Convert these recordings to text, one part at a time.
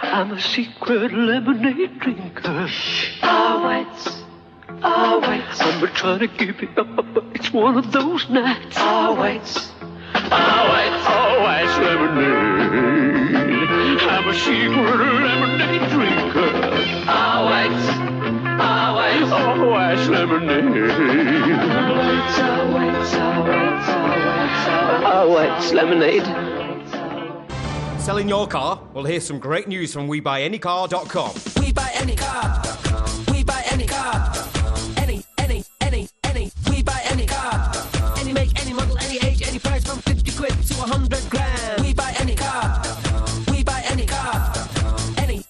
I'm a secret lemonade drinker. Always. I'm trying to give it up, but it's one of those nights. Always. Always lemonade. I'm a secret lemonade drinker. Always lemonade. Always lemonade. Selling your car? Well, here's some great news from WeBuyAnyCar.com. We buy any car. We buy any car. Any. We buy any car. Any make, any model, any age, any price from 50 quid to 100 grand. We buy any car. We buy any car. Any.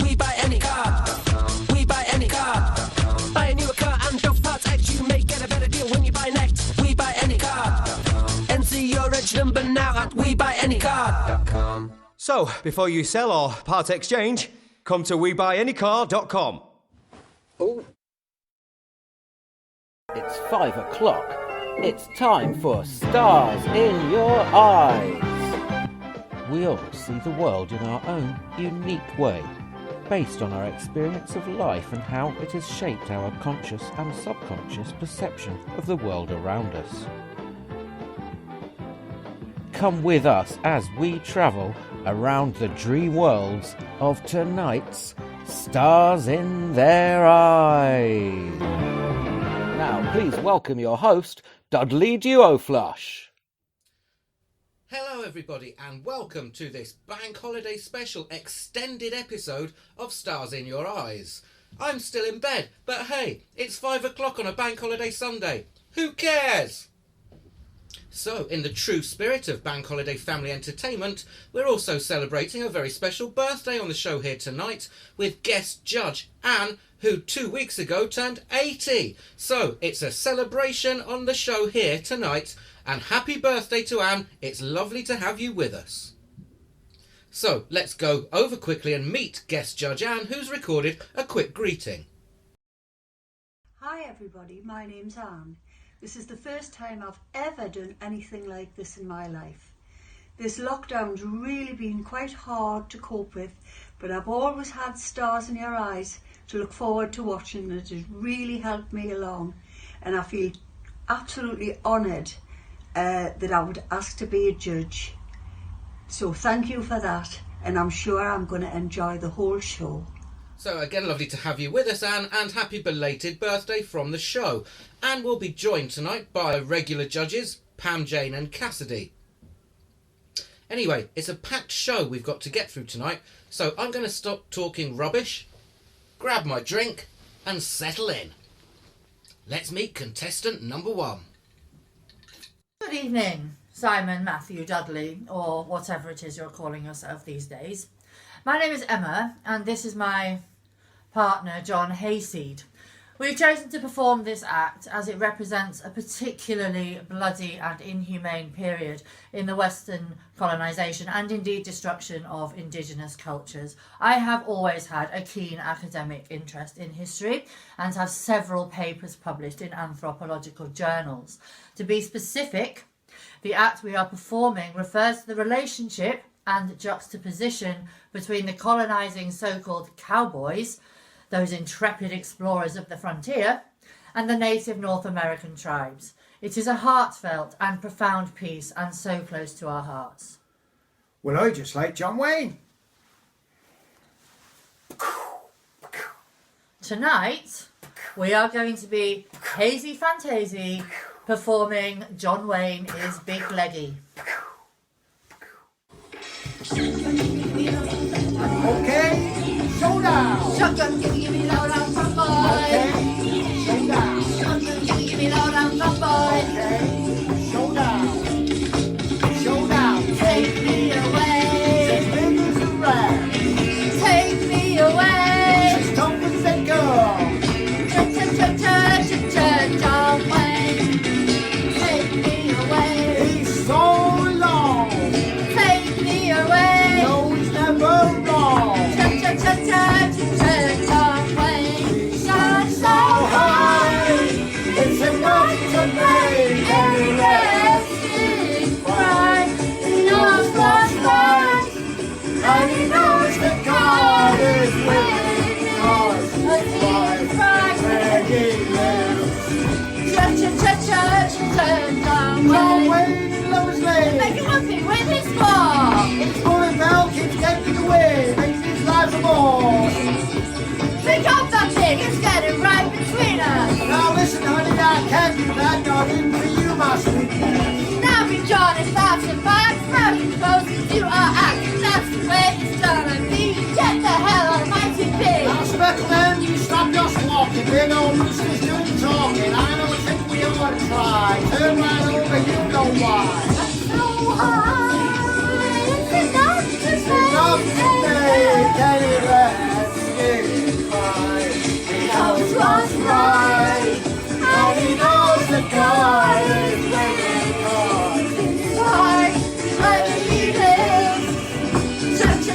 We buy any car. We buy any car. Buy a newer car and Shop Parts X. You may get a better deal when you buy next. We buy any car. Enter your reg number now at WeBuyAnyCar.com. So, before you sell or part exchange, come to WeBuyAnyCar.com. Oh. It's 5 o'clock. It's time for Stars in Your Eyes. We all see the world in our own unique way, based on our experience of life and how it has shaped our conscious and subconscious perception of the world around us. Come with us as we travel around the dream worlds of tonight's Stars in Their Eyes. Now, please welcome your host, Dudley Duoflush. Hello everybody and welcome to this Bank Holiday Special extended episode of Stars in Your Eyes. I'm still in bed, but hey, it's 5 o'clock on a Bank Holiday Sunday. Who cares? So, in the true spirit of Bank Holiday Family Entertainment, we're also celebrating a very special birthday on the show here tonight with guest judge Anne, who 2 weeks ago turned 80. So, it's a celebration on the show here tonight, and happy birthday to Anne. It's lovely to have you with us. So, let's go over quickly and meet guest judge Anne, who's recorded a quick greeting. Hi everybody, my name's Anne. This is the first time I've ever done anything like this in my life. This lockdown's really been quite hard to cope with, but I've always had Stars in Your Eyes to look forward to watching, and it has really helped me along. And I feel absolutely honoured that I would ask to be a judge. So thank you for that, and I'm sure I'm going to enjoy the whole show. So again, lovely to have you with us, Anne, and happy belated birthday from the show. Anne will be joined tonight by regular judges, Pam, Jane and Cassidy. Anyway, it's a packed show we've got to get through tonight, so I'm going to stop talking rubbish, grab my drink and settle in. Let's meet contestant number 1. Good evening, Simon Matthew Dudley, or whatever it is you're calling yourself these days. My name is Emma, and this is my partner, John Hayseed. We've chosen to perform this act as it represents a particularly bloody and inhumane period in the Western colonisation and indeed destruction of indigenous cultures. I have always had a keen academic interest in history and have several papers published in anthropological journals. To be specific, the act we are performing refers to the relationship and juxtaposition between the colonising so-called cowboys, those intrepid explorers of the frontier, and the native North American tribes. It is a heartfelt and profound piece and so close to our hearts. Well, I just like John Wayne. Tonight, we are going to be Hazy Fantasy performing John Wayne is Big Leggy. Okay, showdown. Shotgun, give me low down front boy. Okay, showdown. Shotgun, give me low down front boy. Okay, showdown. Showdown. Take me away. As big as a rat. Take me away. She's tough as a girl. John Wayne. Take me away. He's so long. Take me away. No, he's never wrong. John Wayne. Shine, shine. church and turn John John Wayne. Wayne and Lois Lane. Make it one thing with his ball. It's full of milk, it's getting away, makes his life a bore. Pick up that thing, it's getting right between us. Now listen, honey, I can't do that, not in for you, my sweetness. Now be John is fast and fine, smoking close as you are acting. That's the way it's gonna be. Get the hell out of my TV. Now, Speckleman, you stop just walking. Big old Rooster's doing talking. I don't think we ought to try. Turn right over, you know why. So high, it's enough to Enough to say, can you let skin cry? He knows what's right, and he knows the God is waiting for. Why, I believe it. Church,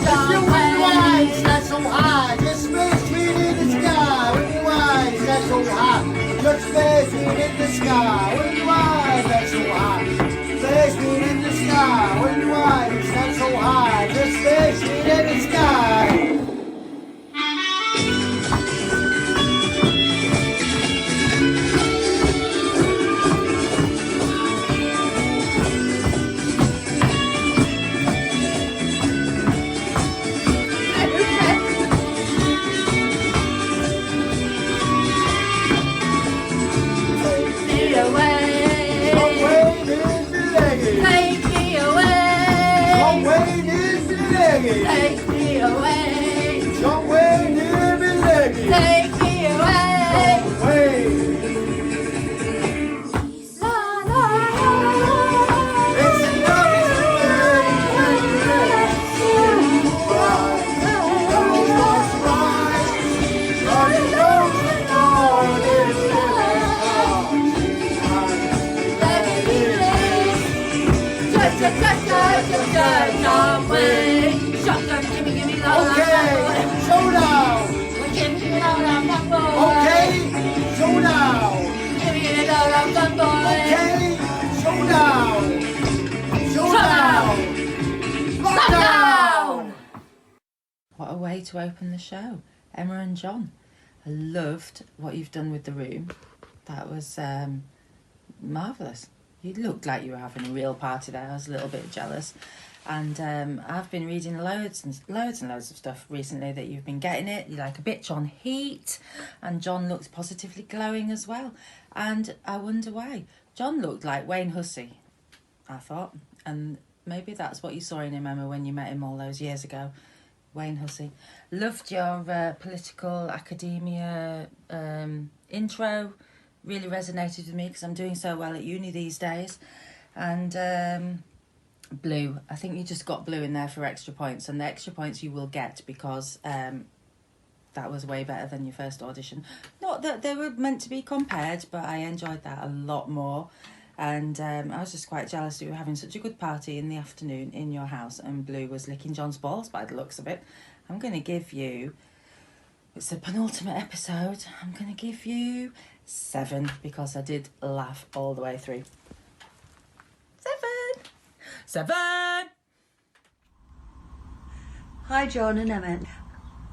If you win wise, that's so high. Just space between in the sky. Win wise, that's so high. Just space between in the sky. Win wise, that's so high. Space between in the sky. Win wise, that's so high. Just space between in the sky. Take me away. John Wayne, near me leggy. Take me away. Wayne. La, la, la. It's enough John Wayne. Shotgun, gimme, la, la, Okay, showdown. gimme, la, la, la, boy. Okay, showdown. Gimme, la, la, la, boy. Okay, showdown. Showdown. Lockdown. What a way to open the show. Emma and John. I loved what you've done with the room. That was marvellous. You looked like you were having a real party there. I was a little bit jealous. And I've been reading loads and loads of stuff recently that you've been getting it. You're like a bitch on heat. And John looks positively glowing as well. And I wonder why. John looked like Wayne Hussey, I thought. And maybe that's what you saw in him, Emma, when you met him all those years ago. Wayne Hussey. Loved your political academia intro. Really resonated with me because I'm doing so well at uni these days. And blue. I think you just got blue in there for extra points. And the extra points you will get because that was way better than your first audition. Not that they were meant to be compared, but I enjoyed that a lot more. And I was just quite jealous that you were having such a good party in the afternoon in your house and Blue was licking John's balls by the looks of it. I'm going to give you, it's the penultimate episode, I'm going to give you 7 because I did laugh all the way through. 7! Hi John and Emma.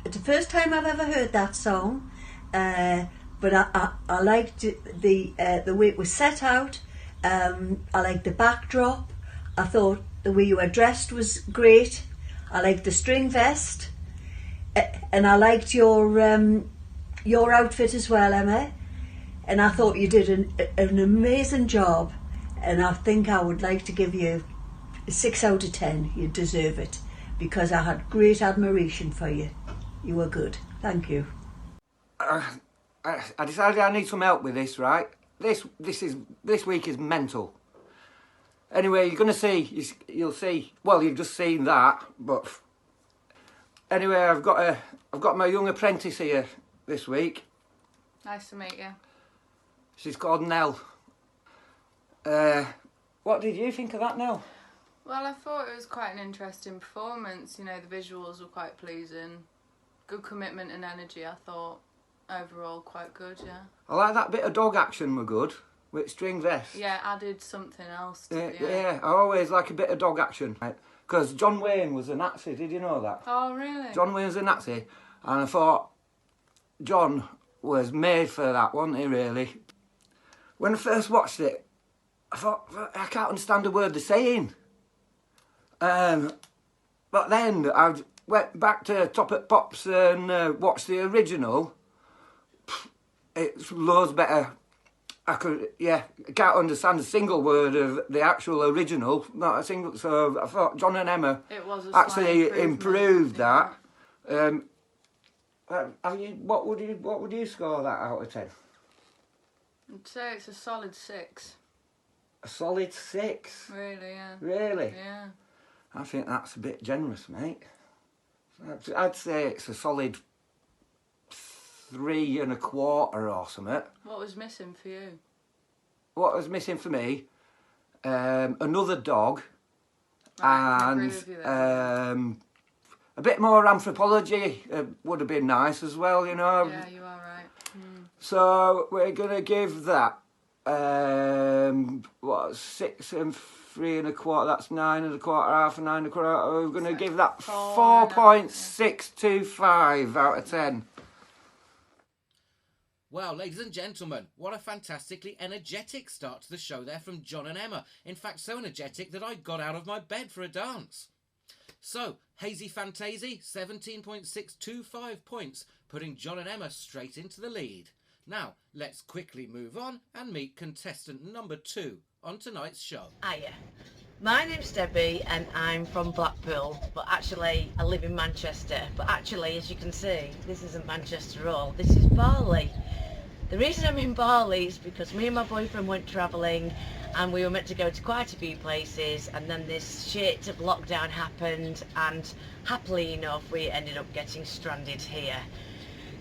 It's the first time I've ever heard that song, but I liked the way it was set out. I liked the backdrop. I thought the way you were dressed was great. I liked the string vest, and I liked your outfit as well, Emma. And I thought you did an amazing job. And I think I would like to give you a 6 out of 10. You deserve it because I had great admiration for you. You were good. Thank you. I decided I need some help with this, right? This week is mental. Anyway, you're gonna see. You'll see. Well, you've just seen that, but anyway, I've got my young apprentice here this week. Nice to meet you. She's called Nell. What did you think of that, Nell? Well, I thought it was quite an interesting performance. You know, the visuals were quite pleasing. Good commitment and energy, I thought. Overall, quite good, yeah. I like that bit of dog action were good, with string vest. Yeah, added something else to it, yeah, I always like a bit of dog action. Because John Wayne was a Nazi, did you know that? Oh, really? John Wayne was a Nazi, and I thought John was made for that, wasn't he, really? when I first watched it, I thought, I can't understand a word they're saying. But then I went back to Top at Pops and watched the original. It's loads better. I can't understand a single word of the actual original, not a single. So I thought John and Emma actually improved that. What would you score that out of 10? I'd say it's a solid 6. A solid 6. Really, yeah. Really? Yeah. I think that's a bit generous, mate. I'd say it's a solid 3 1/4 or something. What was missing for you? What was missing for me? Another dog, Right, and a bit more anthropology would have been nice as well, you know. Yeah, you are right. So we're gonna give that 6 3 1/4. That's 9 1/4, half and 9 1/4. We're gonna give that 4.625 out of 10. Well, ladies and gentlemen, what a fantastically energetic start to the show there from John and Emma. In fact, so energetic that I got out of my bed for a dance. So, Hazy Fantasy, 17.625 points, putting John and Emma straight into the lead. Now, let's quickly move on and meet contestant number 2 on tonight's show. Hiya. My name's Debbie and I'm from Blackpool, but actually I live in Manchester. But actually, as you can see, this isn't Manchester at all. This is Barley. The reason I'm in Barley is because me and my boyfriend went travelling and we were meant to go to quite a few places, and then this shit of lockdown happened, and happily enough we ended up getting stranded here.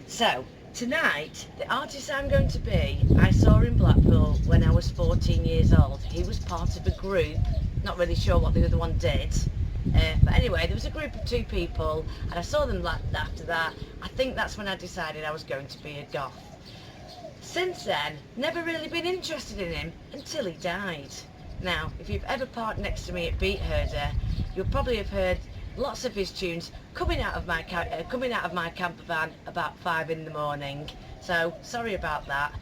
So tonight, the artist I'm going to be, I saw in Blackpool when I was 14 years old. He was part of a group, not really sure what the other one did, but anyway, there was a group of 2 people and I saw them after that. I think that's when I decided I was going to be a goth. Since then, never really been interested in him until he died. Now, if you've ever parked next to me at Beat Herder, you'll probably have heard lots of his tunes coming out of my camper van about 5 in the morning. So sorry about that.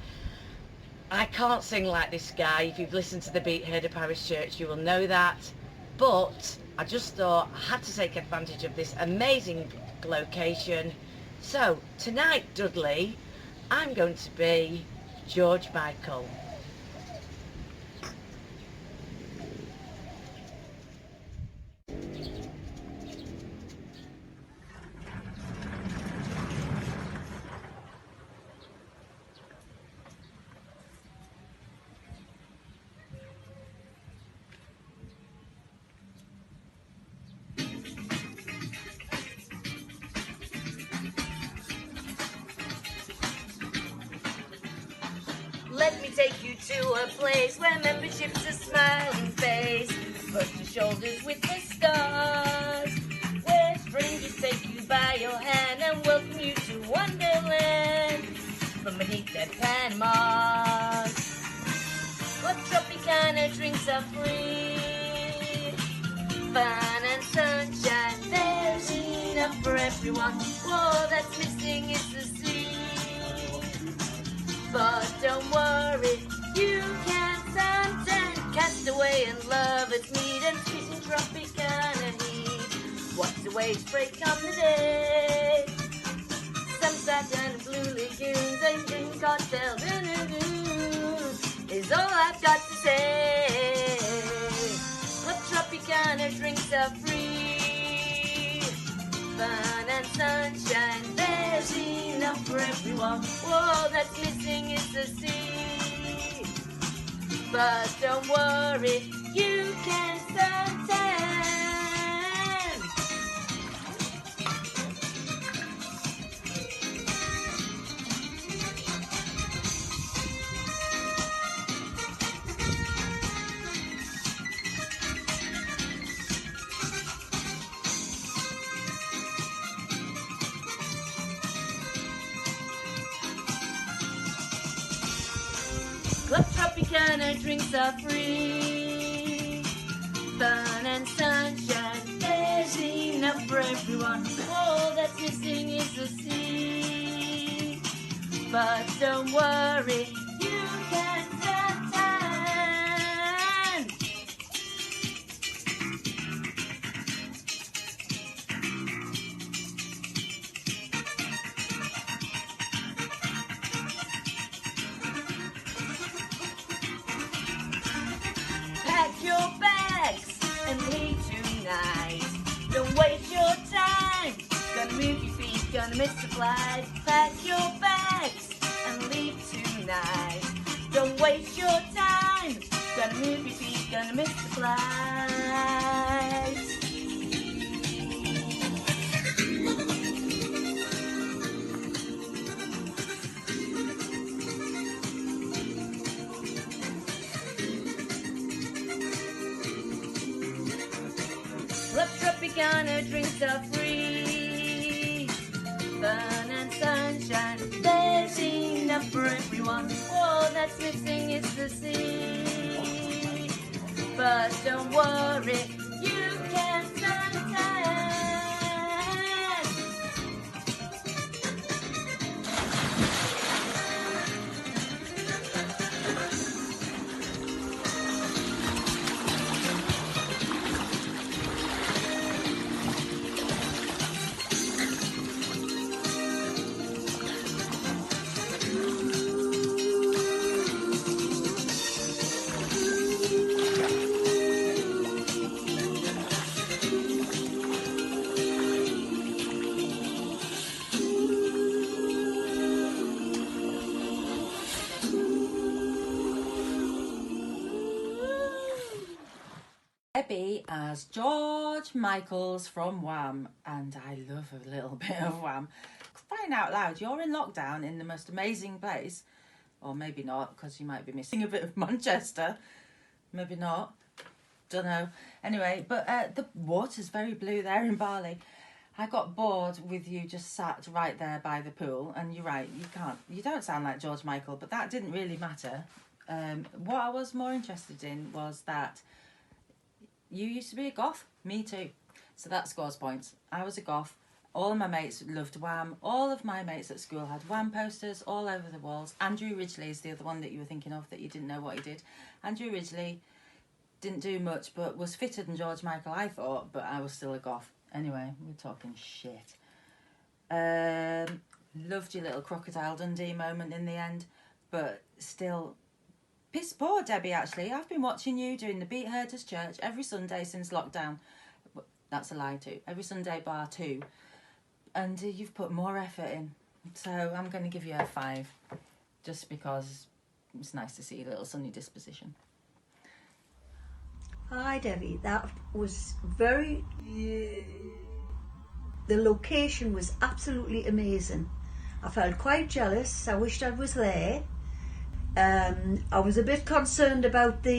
I can't sing like this guy. If you've listened to the Beat Herder Parish Church, you will know that. But I just thought I had to take advantage of this amazing location. So tonight, Dudley, I'm going to be George Michael. Let me take you to a place where membership's a smiling face, brush your shoulders with the stars, where strangers take you by your hand and welcome you to Wonderland from beneath their Panamas. What Tropicana drinks are free, fun and sunshine, there's enough for everyone. All that's missing is the sea. But don't worry, you can suntan, cast away and love its meat and sweet and Tropicana heat. Watch the waves break on the day. Sunset and blue lagoons and green cocktails is all I've got to say. What Tropicana drinks are free, fun and sunshine, there's enough for everyone. All that's missing is the sea. But don't worry, you can suntan. Club Tropicana drinks are free, fun and sunshine, there's enough for everyone. All that's missing is the sea. But don't worry, you can stand. gonna miss the flight. Pack your bags and leave tonight. Don't waste your time. Gonna move your feet, gonna miss the flight. Up Tropicana, drinks are free. Fun and sunshine, there's enough for everyone. All that's missing is the sea. But don't worry, you can suntan. Debbie as George Michaels from Wham, and I love a little bit of Wham. Crying out loud, you're in lockdown in the most amazing place, or maybe not, because you might be missing a bit of Manchester, maybe not, don't know. Anyway, but the water's very blue there in Bali. I got bored with you just sat right there by the pool, and you're right, you don't sound like George Michael, but that didn't really matter. What I was more interested in was that you used to be a goth, me too. So that scores points. I was a goth. All of my mates loved Wham. All of my mates at school had Wham posters all over the walls. Andrew Ridgeley is the other one that you were thinking of that you didn't know what he did. Andrew Ridgeley didn't do much, but was fitter than George Michael, I thought, but I was still a goth. Anyway, we're talking shit. Loved your little Crocodile Dundee moment in the end, but still piss poor, Debbie, actually. I've been watching you doing the Beat Herders Church every Sunday since lockdown. That's a lie too. Every Sunday bar 2. And you've put more effort in. So I'm going to give you a 5. Just because it's nice to see your little sunny disposition. Hi Debbie, that was very... The location was absolutely amazing. I felt quite jealous. I wished I was there. I was a bit concerned about the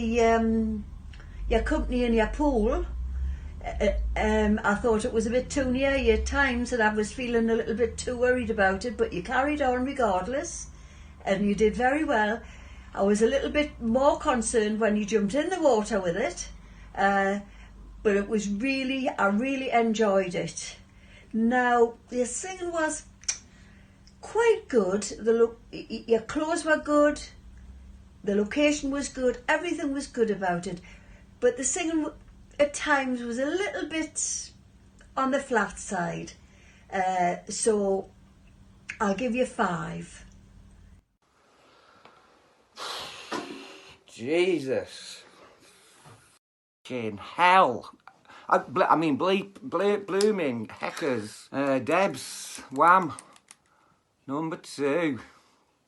your company and your pool. I thought it was a bit too near you at times and I was feeling a little bit too worried about it, but you carried on regardless and you did very well. I was a little bit more concerned when you jumped in the water with it, but it was really, I really enjoyed it. Now, your singing was quite good. Your clothes were good. The location was good, everything was good about it, but the singing at times was a little bit on the flat side, so I'll give you 5. Jesus. Fucking hell. I mean, blooming heckers. Debs, Wham. Number 2.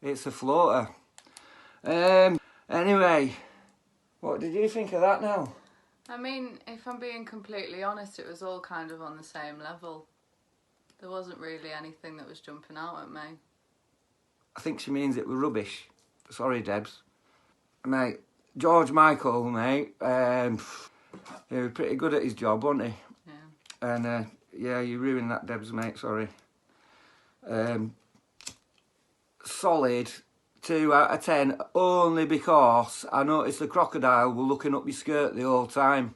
It's a floater. Anyway, what did you think of that now? I mean, if I'm being completely honest, it was all kind of on the same level. There wasn't really anything that was jumping out at me. I think she means it was rubbish. Sorry, Debs. Mate, George Michael, mate, he was pretty good at his job, wasn't he? Yeah. And, yeah, you ruined that, Debs, mate, sorry. Solid 2 out of 10, only because I noticed the crocodile were looking up your skirt the whole time.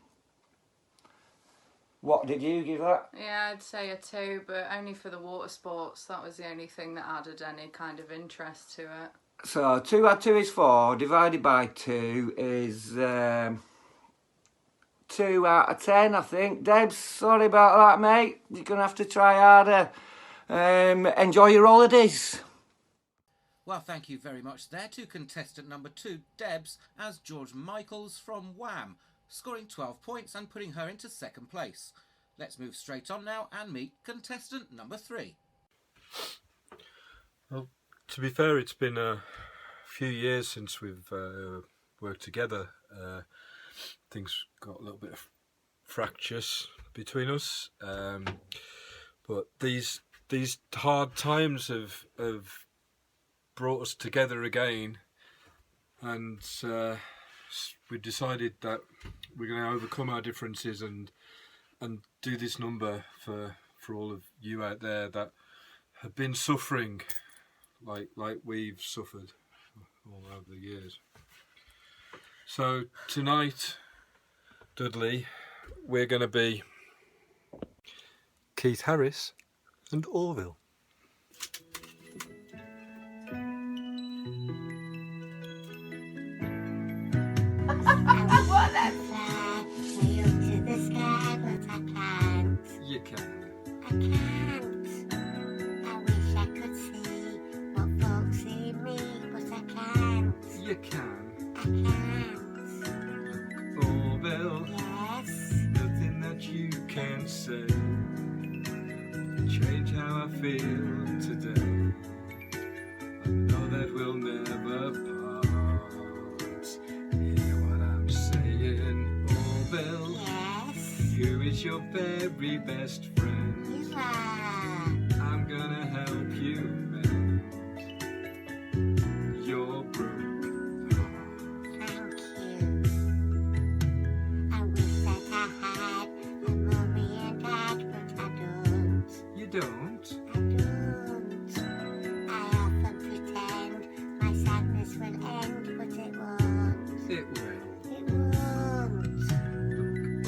What did you give that? Yeah, I'd say a 2, but only for the water sports. That was the only thing that added any kind of interest to it. So 2 out of 2 is 4, divided by 2 is 2 out of 10, I think. Debs, sorry about that, mate. You're going to have to try harder. Enjoy your holidays. Well, thank you very much there to contestant number 2, Debs, as George Michaels from Wham, scoring 12 points and putting her into 2nd place. Let's move straight on now and meet contestant number 3. Well, to be fair, it's been a few years since we've worked together. Things got a little bit fractious between us, but these hard times have brought us together again, and we decided that we're going to overcome our differences and do this number for all of you out there that have been suffering like we've suffered all over the years. So tonight, Dudley, we're going to be Keith Harris and Orville. You can. I can't. I wish I could see what folks see me, but I can't. You can. I can't. Orville. Yes. Nothing that you can say change how I feel today. I know that we'll never part. Hear what I'm saying, Orville? Yes. Who is your very best friend? You are. I'm gonna help you mend your broken heart. Thank you. I wish that I had a mummy and dad, but I don't. You don't? I don't. I often pretend my sadness will end, but it won't. It will. It won't.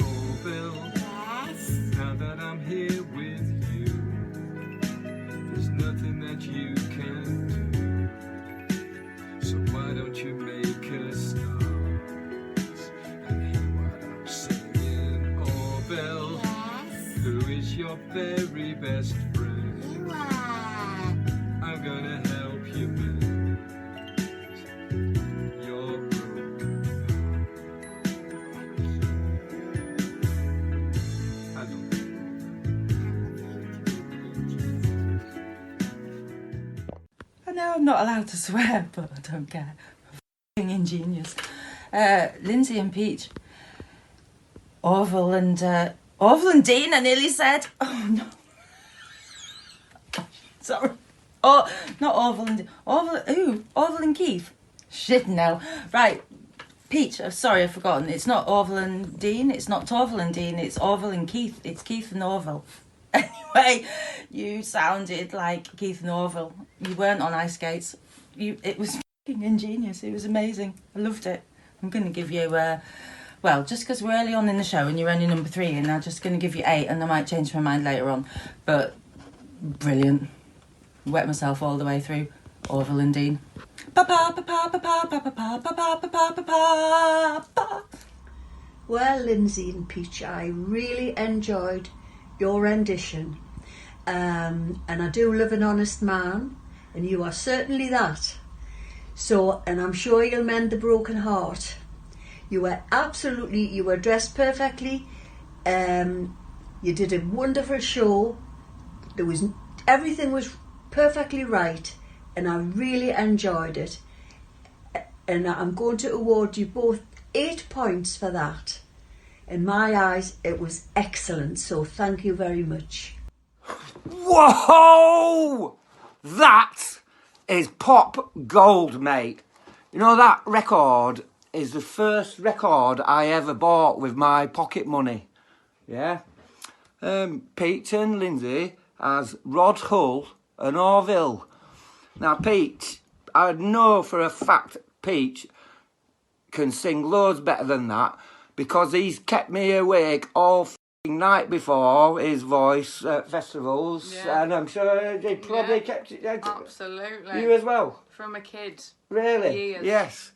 Orville. Yes. Now that I'm here with you, there's nothing that you can do. So why don't you make a start and hear what I'm saying, Orville? Yes. Who is your very best friend? You are. I'm gonna help you mend your broken heart. I love you. I know I'm not allowed to swear, but I don't care. I'm ingenious. Lindsay and Peach. Orville and Dean, I nearly said. Oh, no. Sorry. Oh, not Orville and Dean. Orville and Keith. Shit, no. Right. Peach, sorry, I've forgotten. It's not Orville and Dean. It's not Torville and Dean. It's Orville and Keith. It's Keith and Orville. Anyway, you sounded like Keith and Orville. You weren't on ice skates. It was fucking ingenious. It was amazing. I loved it. I'm going to give you, well, just because we're early on in the show and you're only number 3, and I'm just going to give you 8, and I might change my mind later on. But brilliant. Wet myself all the way through. Orville and Dean. Well, Lindsay and Peach, I really enjoyed your rendition. And I do love an honest man, and you are certainly that. So, and I'm sure you'll mend the broken heart. You were dressed perfectly. You did a wonderful show. Everything was perfectly right, and I really enjoyed it. And I'm going to award you both 8 points for that. In my eyes, it was excellent, so thank you very much. Whoa! That is pop gold, mate. You know, that record is the first record I ever bought with my pocket money. Yeah? Pete and Lindsay as Rod Hull and Orville. Now, Pete, I know for a fact Pete can sing loads better than that, because he's kept me awake all night before his voice festivals, and I'm sure he probably kept it. Absolutely. You as well? From a kid. Really? Years. Yes.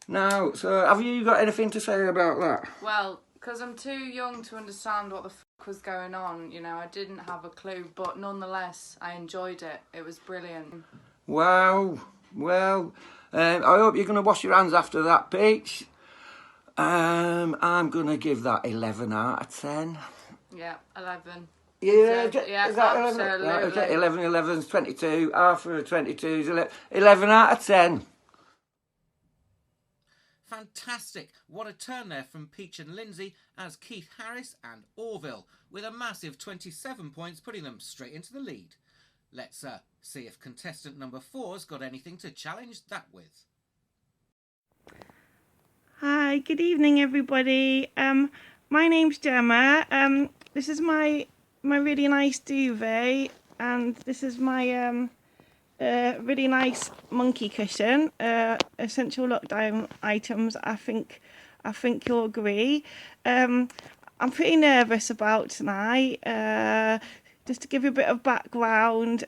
Now, so have you got anything to say about that? Well, because I'm too young to understand what the fuck was going on, you know, I didn't have a clue, but nonetheless, I enjoyed it. It was brilliant. Wow. Well, I hope you're going to wash your hands after that, Peach. I'm going to give that 11 out of 10. Yeah, 11. Yeah, So, yeah, is that 11? absolutely. Right, okay, 11, 11's 22, half of 22 is 11 out of 10. Fantastic. What a turn there from Peach and Lindsay as Keith Harris and Orville, with a massive 27 points, putting them straight into the lead. Let's see if contestant number 4's got anything to challenge that with. Hi, good evening, everybody. My name's Gemma. This is my really nice duvet, and this is my really nice monkey cushion. Essential lockdown items. I think you'll agree. I'm pretty nervous about tonight. Just to give you a bit of background.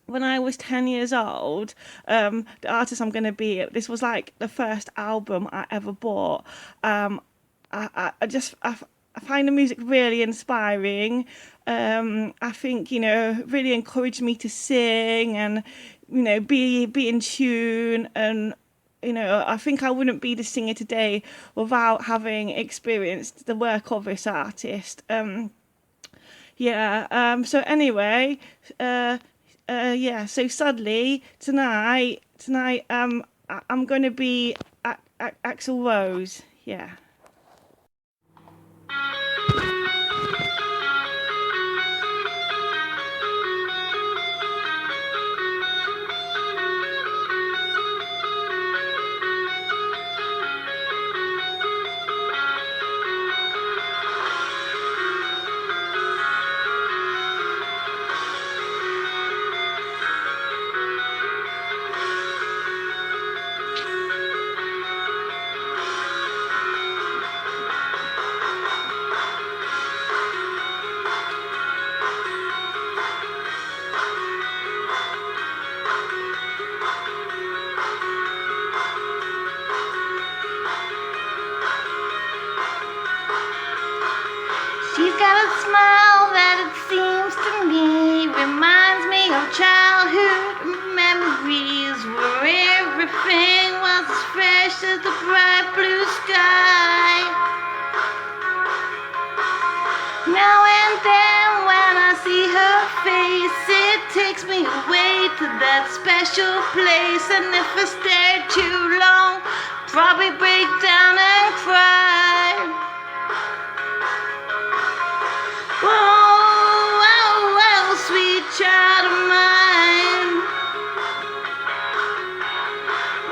When I was 10 years old, the artist I'm going to be, this was like the first album I ever bought. I find the music really inspiring. I think, really encouraged me to sing and, be in tune. And, I think I wouldn't be the singer today without having experienced the work of this artist. So anyway, so sadly tonight I'm going to be Axl Rose. Yeah. She's got a smile that it seems to me reminds me of childhood memories where everything was as fresh as the bright blue sky. Now and then when I see her face, it takes me away to that special place, and if I stay too long, probably break down and cry. Whoa, sweet child of mine.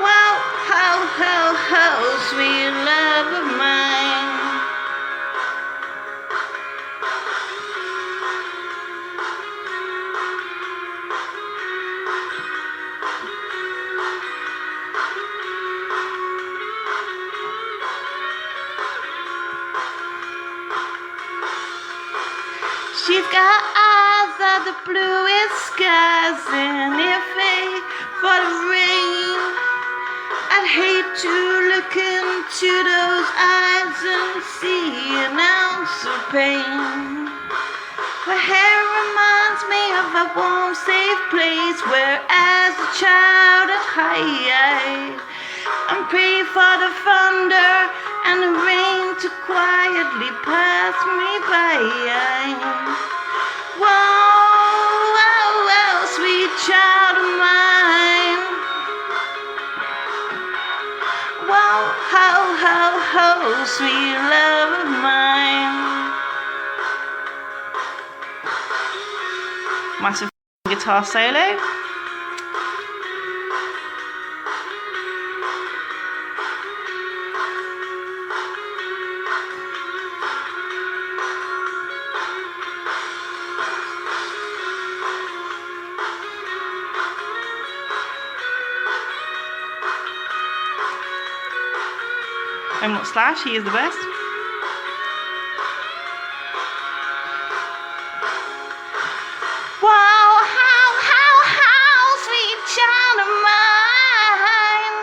Whoa, sweet love of mine. She's got eyes of the bluest skies, and if they for the rain, I'd hate to look into those eyes and see an ounce of pain. Her hair reminds me of a warm, safe place where as a child I'd hide and pray for the thunder and the rain to quietly pass me by. Whoa, sweet child of mine. Whoa, sweet love of mine. Massive guitar solo. I'm not Slash, he is the best. Wow, how, sweet child of mine.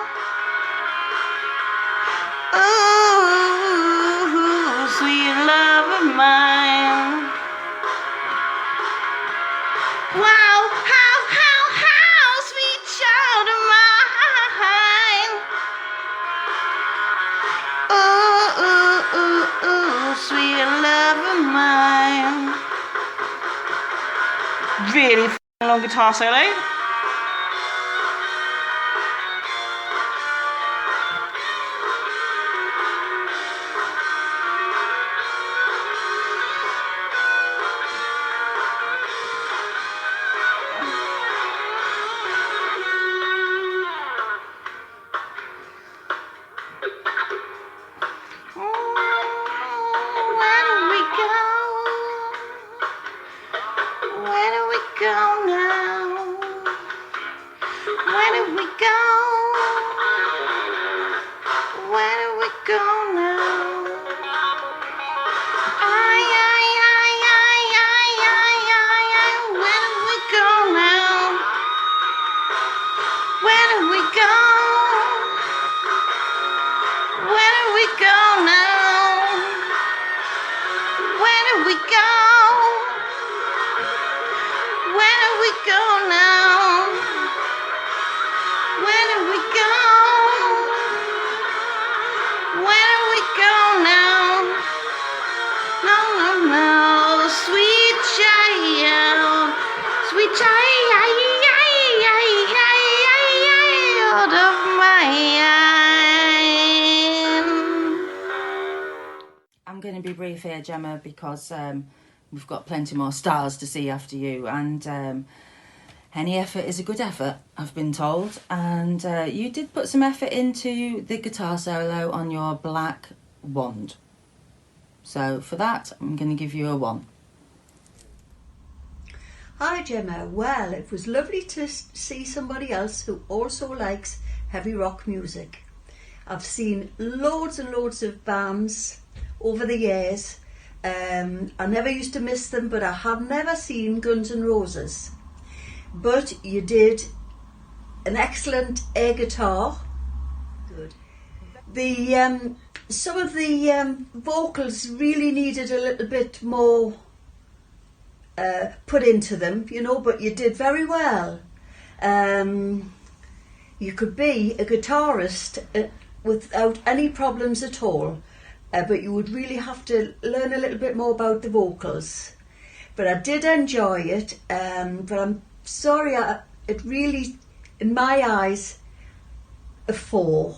Ooh, sweet love of mine. Wow, how, sweet child of mine. Ooh, sweet love of mine. really long guitar solo. Where do we go now? Where do we go? Where do we go now? Ay, ay, ay, ay, ay, ay, ay, ay. Where do we go now? Where do we go? Where do we go now? Where do we go? Where do we go now? Where do we go? Where do we go now? No, no, no, sweet child, sweet child, out of my eye. I'm going to be brief here, Gemma, because we've got plenty more stars to see after you, and any effort is a good effort, I've been told. And you did put some effort into the guitar solo on your Black Wand. So for that, I'm going to give you a 1. Hi Gemma, well, it was lovely to see somebody else who also likes heavy rock music. I've seen loads and loads of bands over the years. I never used to miss them, but I have never seen Guns N' Roses. But you did an excellent air guitar. Good. The some of the vocals really needed a little bit more put into them, you know, but you did very well. You could be a guitarist without any problems at all. But you would really have to learn a little bit more about the vocals. But I did enjoy it, but I'm sorry, it really, in my eyes, a 4.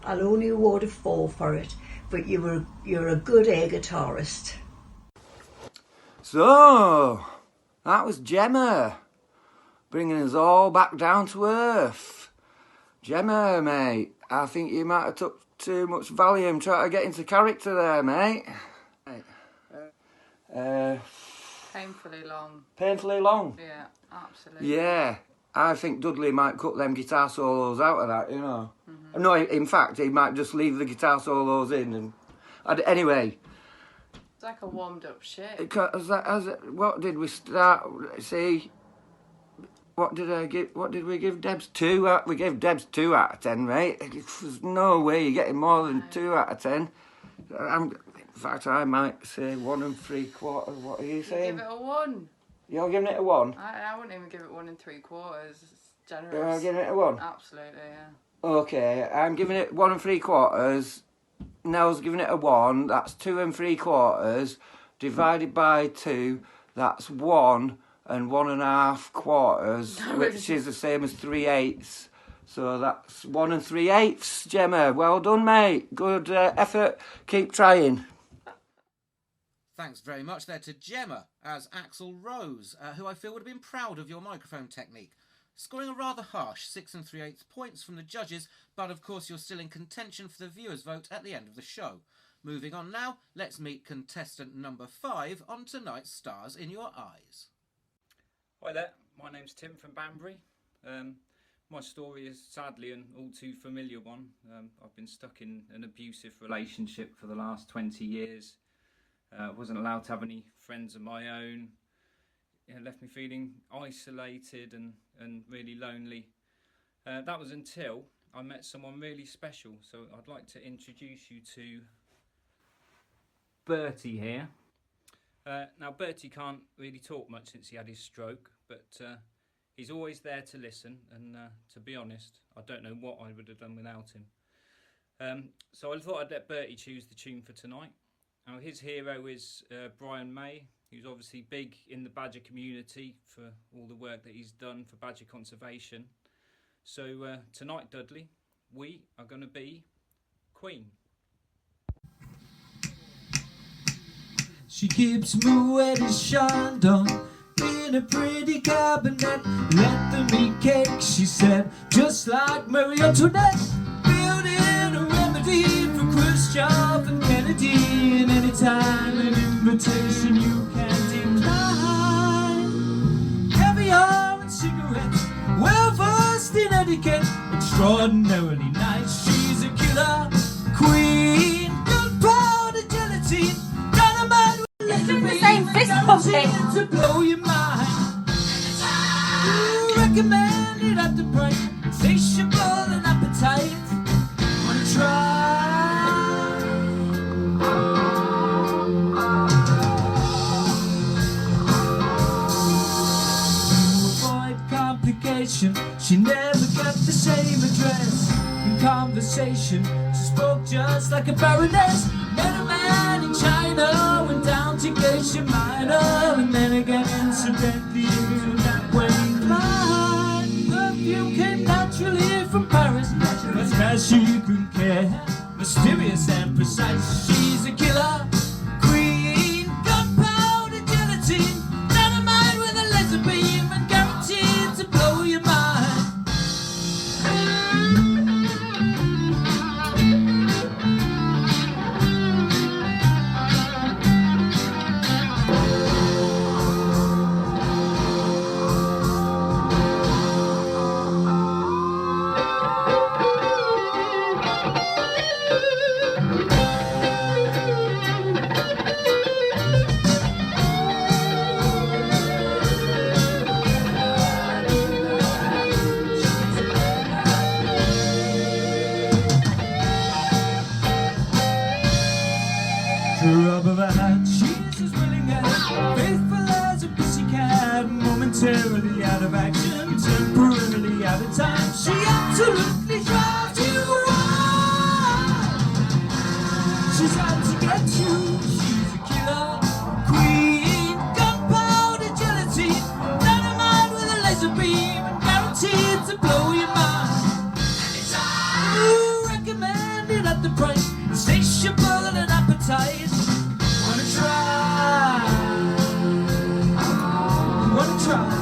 I'll only award a 4 for it, but you're a good air guitarist. So, that was Gemma, bringing us all back down to earth. Gemma, mate, I think you might have took too much Valium trying to get into character there, mate. Painfully long. Painfully long? Yeah, absolutely. Yeah, I think Dudley might cut them guitar solos out of that, you know. No, in fact, he might just leave the guitar solos in. And anyway. It's like a warmed up shit. What did we start? See, what did we give Debs 2? We gave Debs 2 out of 10, mate. There's no way you're getting more than 2 out of 10. In fact, I might say 1 3/4. What are you saying? Give it a 1. You're giving it a 1? I wouldn't even give it 1 3/4. It's generous. You're giving it a 1? Absolutely, yeah. Okay, I'm giving it 1 3/4. Nell's giving it a 1. That's 2 3/4 divided by 2. That's 1 1 1/2 quarters, which is the same as 3/8. So that's 1 3/8, Gemma. Well done, mate. Good effort. Keep trying. Thanks very much there to Gemma as Axl Rose, who I feel would have been proud of your microphone technique. Scoring a rather harsh 6 3/8 points from the judges, but of course you're still in contention for the viewers' vote at the end of the show. Moving on now, let's meet contestant number 5 on tonight's Stars in Your Eyes. Hi there, my name's Tim from Banbury. My story is sadly an all too familiar one. I've been stuck in an abusive relationship for the last 20 years. Wasn't allowed to have any friends of my own. It left me feeling isolated and really lonely. That was until I met someone really special. So I'd like to introduce you to Bertie here. Now Bertie can't really talk much since he had his stroke, but he's always there to listen, and to be honest, I don't know what I would have done without him. So I thought I'd let Bertie choose the tune for tonight. Now his hero is Brian May, who's obviously big in the badger community for all the work that he's done for badger conservation. So tonight, Dudley, we are going to be Queen. She keeps Moet and Chandon in a pretty cabinet. Let them eat cake, she said, just like Marie Antoinette. Building a remedy for Khrushchev and Kennedy. And anytime an invitation you can decline. Caviar and cigarettes, well versed in etiquette. Extraordinarily nice, she's a killer queen. Gunpowder gelatine, dynamite. It's doing the same fist pumping. To blow your mind. Recommend it at the price. Insatiable and appetite. Wanna try? To avoid complication, she never got the same address. In conversation, she spoke just like a baroness. Met a man in China, went down to Geisha Minor, and then again incidentally into that way. My perfume came naturally from Paris, but as she couldn't care, mysterious and precise. She's a killer queen, gunpowder gelatine, dynamite with a laser beam, and guaranteed to blow your mind. Rub of a hat, she's as willing as faithful as a pussycat. Momentarily out of action, temporarily out of time. She absolutely drives you wild. She's out to get you. She's a killer queen, gunpowder gelatine, dynamite with a laser beam, and guaranteed to blow your mind. You recommend it at the price, insatiable and appetite. Wanna try? Wanna try?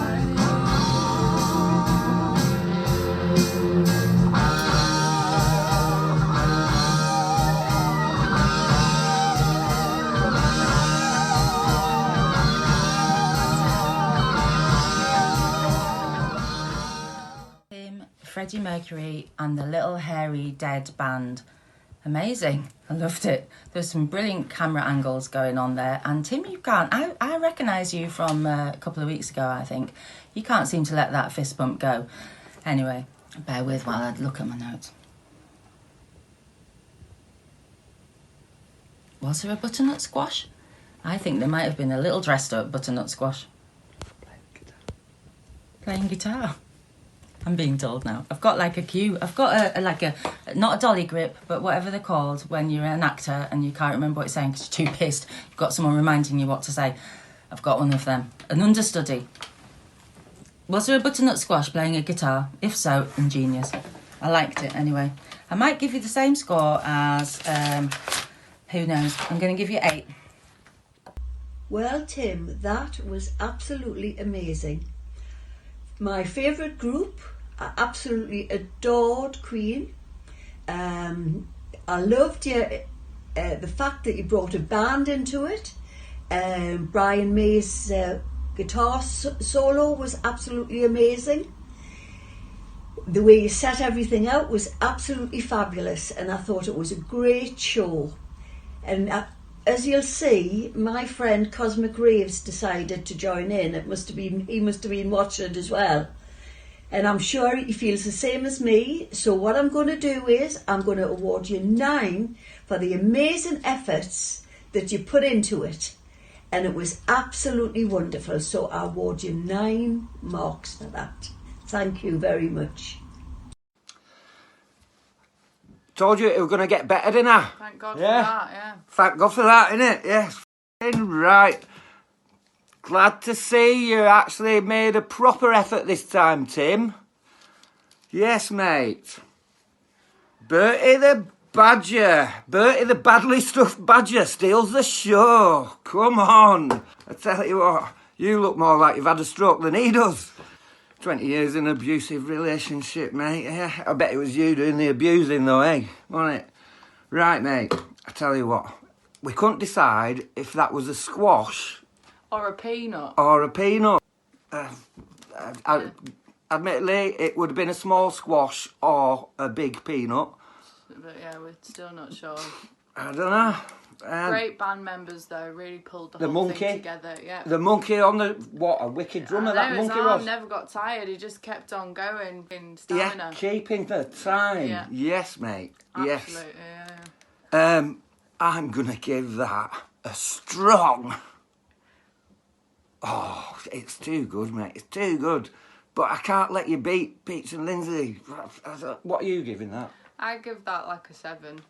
Freddie Mercury and the Little Hairy Dead Band. Amazing. I loved it. There's some brilliant camera angles going on there. And Tim, you can't... I recognise you from a couple of weeks ago, I think. You can't seem to let that fist bump go. Anyway, bear with while I look at my notes. Was there a butternut squash? I think there might have been a little dressed up butternut squash. Playing guitar. I'm being told now. I've got like a cue. I've got a not a dolly grip, but whatever they're called when you're an actor and you can't remember what you're saying because you're too pissed. You've got someone reminding you what to say. I've got one of them. An understudy. Was there a butternut squash playing a guitar? If so, ingenious. I liked it anyway. I might give you the same score as, who knows? I'm going to give you 8. Well, Tim, that was absolutely amazing. My favourite group, I absolutely adored Queen. I loved the fact that you brought a band into it. Brian May's guitar solo was absolutely amazing. The way you set everything out was absolutely fabulous, and I thought it was a great show. And as you'll see, my friend Cosmic Raves decided to join in. He must have been watching it as well. And I'm sure he feels the same as me. So what I'm going to do is I'm going to award you 9 for the amazing efforts that you put into it. And it was absolutely wonderful. So I award you 9 marks for that. Thank you very much. Told you it was going to get better, didn't I? Thank God Yeah. for that, yeah. Thank God for that, innit? Yes. F***ing right. Glad to see you actually made a proper effort this time, Tim. Yes, mate. Bertie the Badger. Bertie the badly stuffed badger steals the show. Come on. I tell you what, you look more like you've had a stroke than he does. 20 years in an abusive relationship, mate. Yeah, I bet it was you doing the abusing though, eh? Wasn't it? Right, mate. I tell you what, we couldn't decide if that was a squash Or a peanut. or a peanut. Admittedly, it would have been a small squash or a big peanut. But yeah, we're still not sure. I don't know. Great band members though, really pulled the The whole monkey thing together. Yeah. The monkey on the, what, a wicked drummer I that know, his monkey arm was. never got tired. He just kept on going in Yeah, stamina. keeping the time. Yeah. Yes, mate. Absolutely, Yes. I'm going to give that a strong... Oh, it's too good, mate. It's too good. But I can't let you beat Peach and Lindsay. What are you giving that? I give that like a 7.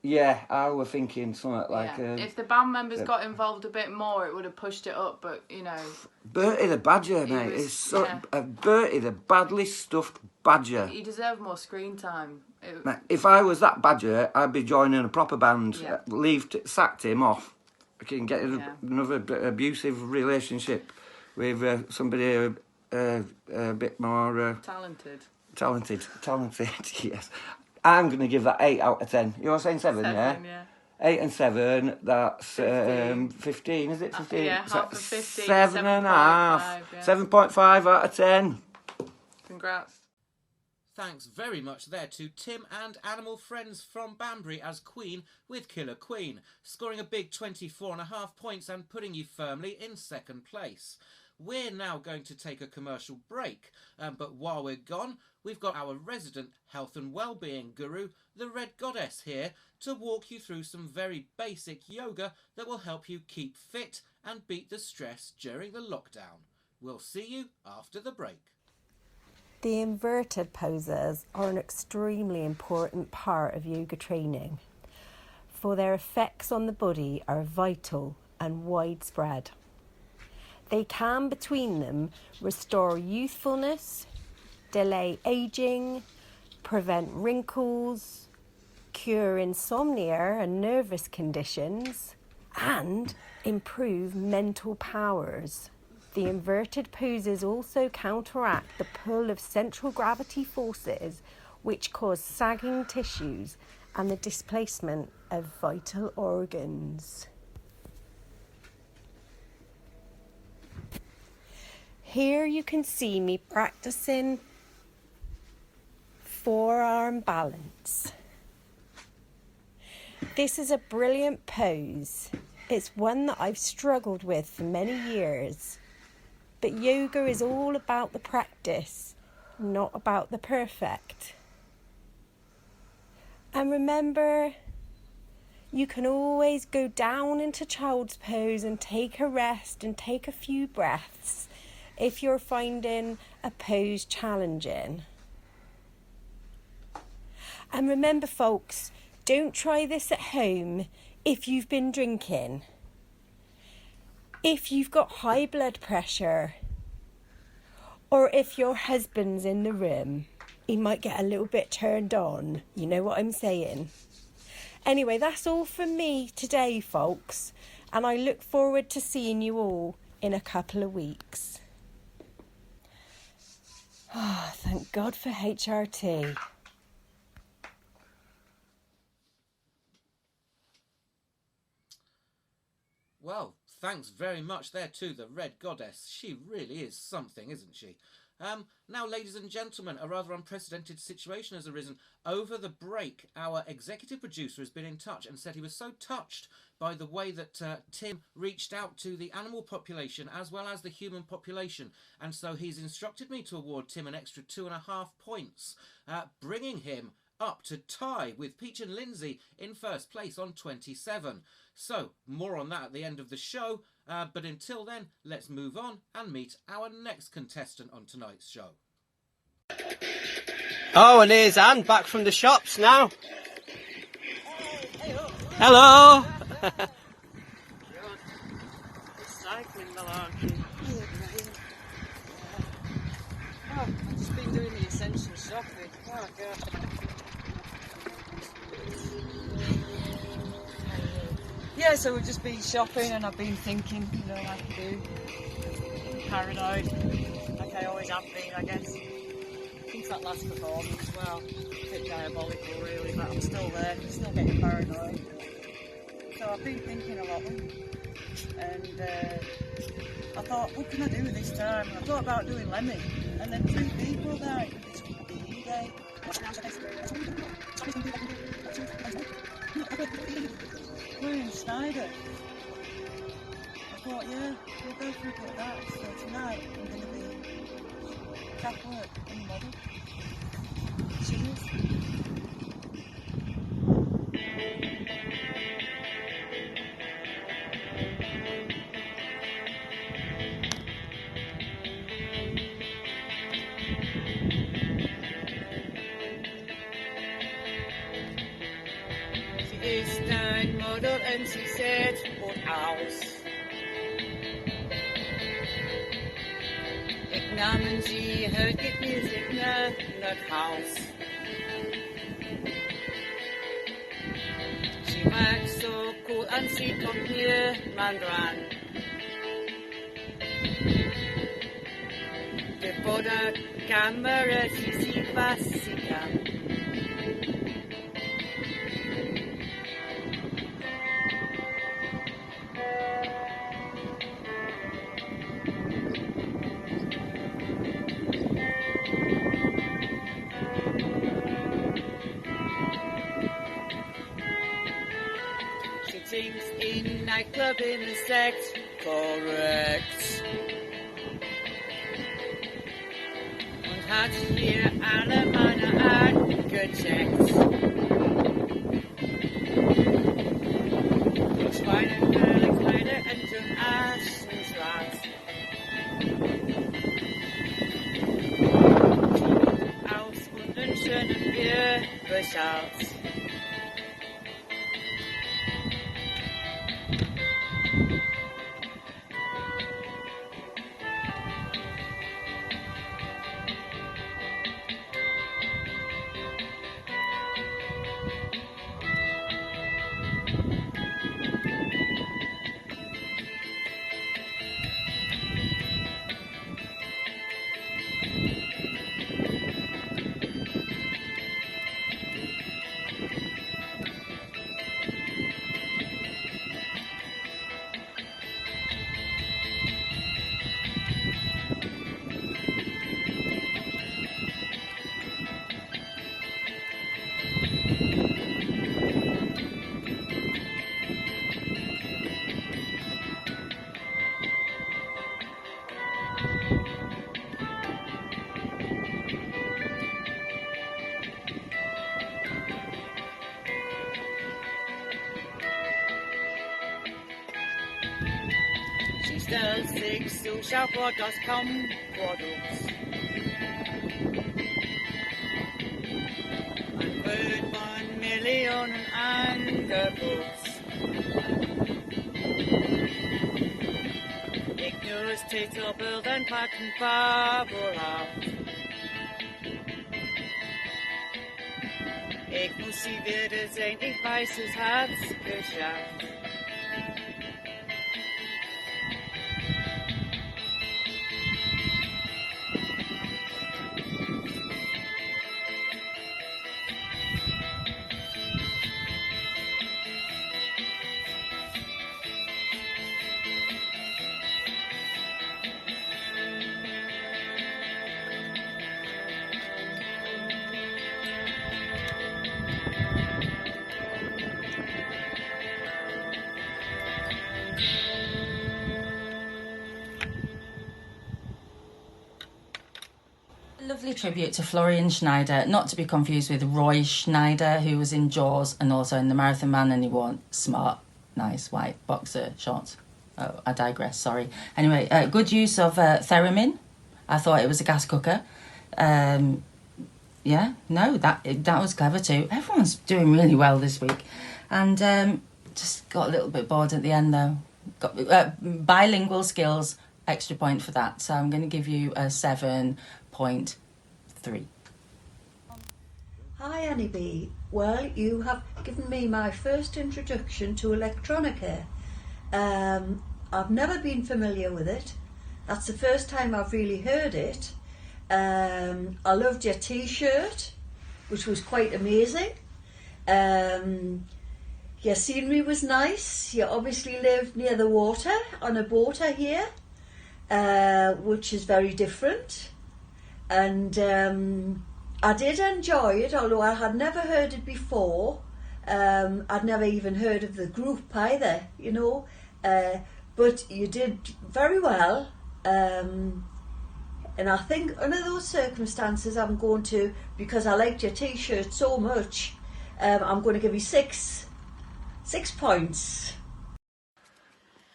Yeah, I was thinking something like... Yeah. If the band members got involved a bit more, it would have pushed it up. But you know, Bertie the Badger, He mate. was- It's so, yeah. Bertie the badly stuffed badger. he deserved more screen time. Mate, if I was that badger, I'd be joining a proper band. Yeah. Sacked him off. I can get Yeah. another abusive relationship with somebody a bit more Talented. talented. Yes, I'm going to give that 8 out of 10. You're saying 7, yeah? 8 and 7. That's 15. Is it 15? Yeah, half of 15. 7.5. Yeah. 7.5 out of 10. Congrats. Thanks very much there to Tim and Animal Friends from Banbury as Queen with Killer Queen, scoring a big 24.5 points and putting you firmly in second place. We're now going to take a commercial break, but while we're gone, we've got our resident health and well-being guru, the Red Goddess, here to walk you through some very basic yoga that will help you keep fit and beat the stress during the lockdown. We'll see you after the break. The inverted poses are an extremely important part of yoga training, for their effects on the body are vital and widespread. They can, between them, restore youthfulness, delay aging, prevent wrinkles, cure insomnia and nervous conditions, and improve mental powers. The inverted poses also counteract the pull of central gravity forces, which cause sagging tissues and the displacement of vital organs. Here you can see me practicing forearm balance. This is a brilliant pose. It's one that I've struggled with for many years. But yoga is all about the practice, not about the perfect. And remember, you can always go down into child's pose and take a rest and take a few breaths if you're finding a pose challenging. And remember, folks, don't try this at home if you've been drinking. If you've got high blood pressure, or if your husband's in the room, he might get a little bit turned on. You know what I'm saying? Anyway, that's all from me today, folks, and I look forward to seeing you all in a couple of weeks. Oh, thank God for HRT. Well, thanks very much there to the Red Goddess. She really is something, isn't she? Now, ladies and gentlemen, a rather unprecedented situation has arisen. Over the break, our executive producer has been in touch and said he was so touched by the way that Tim reached out to the animal population as well as the human population. And so he's instructed me to award Tim an extra 2.5 points, bringing him up to tie with Peach and Lindsay in first place on 27. So, more on that at the end of the show, but until then, let's move on and meet our next contestant on tonight's show. Oh, and here's Anne back from the shops now. Hello. Cycling malarkey. Oh, I've just been doing the essential shopping. Oh, God. Yeah, so we've just been shopping and I've been thinking, you know, like I do. Paranoid, like I always have been, I guess. Since that last performance as well. A bit diabolical, really, but I'm still there, still getting paranoid. So I've been thinking a lot. And I thought, what can I do this time? And I thought about doing Lemmy. And then 2 people died with this fucking day. Florian Schneider. I thought, yeah, we'll go through with that. So tonight I'm going to be cap work and model. Cheers. Is een model en ze zet goed aus. Ik namen sie hört geht mir sich nach Haus. Sie mag so cool an, sie kommt mir mal dran. Vor der Kamera, sie sieht, was sie kann. Sings in nightclub in a sect, correct. Und hat hier alle meine angecheckt. Schweinegirle, Kleider und ein Aschenschwarz. Aus und einen schönen Bier beschaut. Stellt sich Zuschauer vor das Kaum-Produkt. Ein Bild von Millionen Angebots. Ik nur das Titelbild einpacken, fabelhaft. Ich muss sie wiedersehen, ich weiß, es hat's geschafft. Lovely tribute to Florian Schneider, not to be confused with Roy Schneider, who was in Jaws and also in The Marathon Man, and he wore smart, nice white boxer shorts. Oh, I digress, sorry. Anyway, good use of theremin. I thought it was a gas cooker. yeah, no, that was clever too. Everyone's doing really well this week. And just got a little bit bored at the end though. Got bilingual skills, extra point for that. So I'm going to give you a 7.3. Hi Annie B. Well, you have given me my first introduction to electronica. I've never been familiar with it. That's the first time I've really heard it. I loved your t-shirt, which was quite amazing. Your scenery was nice. You obviously lived near the water on a boat here, which is very different. And I did enjoy it, although I had never heard it before. I'd never even heard of the group either, you know. But you did very well. And I think under those circumstances I'm going to, because I liked your t-shirt so much, I'm going to give you 6 points.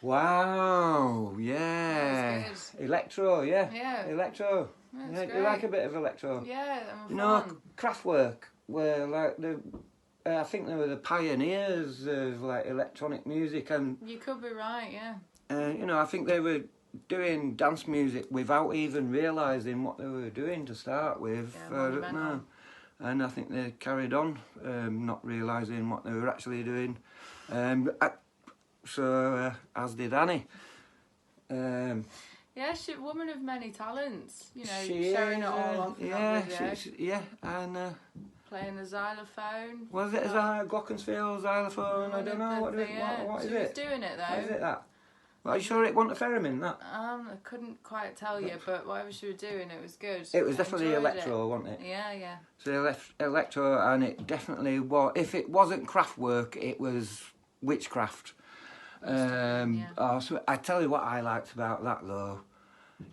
Wow, yeah. Electro, yeah. Yeah. Electro. That's Yeah, great. you like a bit of electro? Yeah, I'm You know, fun. Kraftwerk were like I think they were the pioneers of like electronic music, and You could be right, yeah. you know, I think they were doing dance music without even realising what they were doing to start with. Yeah, I don't monumental. know. And I think they carried on, not realising what they were actually doing. As did Annie. Yeah, she's a woman of many talents, you know, She showing is, it all off in yeah, that video. yeah, and Playing the xylophone. was it a glockenspiel, xylophone? I don't know. What is She it? was doing it though. What is it that? Well, are you sure it wasn't a theremin, that? I couldn't quite tell you, but whatever she was doing, it was good. It was I definitely enjoyed electro, wasn't it? Yeah, yeah. So electro, and it definitely was. If it wasn't Kraftwerk, it was witchcraft. So I tell you what I liked about that though.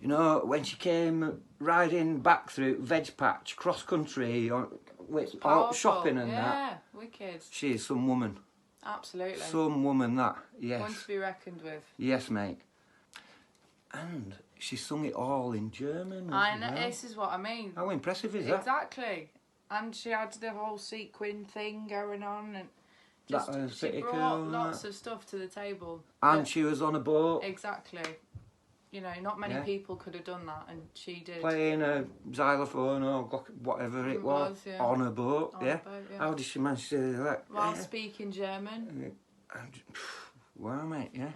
You know, when she came riding back through Veg Patch, cross country, Powerful, shopping and that. Yeah, wicked. She is some woman. Absolutely. Some woman, that. Yes. One to be reckoned with. Yes, mate. And she sung it all in German. I as know, well. this is what I mean. How impressive is that? Exactly. And she had the whole sequin thing going on, and That just was she pretty brought cool, lots that. of stuff to the table. And that- she was on a boat. Exactly. You know, not many Yeah. people could have done that, and she did. Playing a xylophone or whatever it was, yeah. on a boat, On a yeah? boat, yeah. How did she manage to do that? While speaking German. Wow, mate, yeah.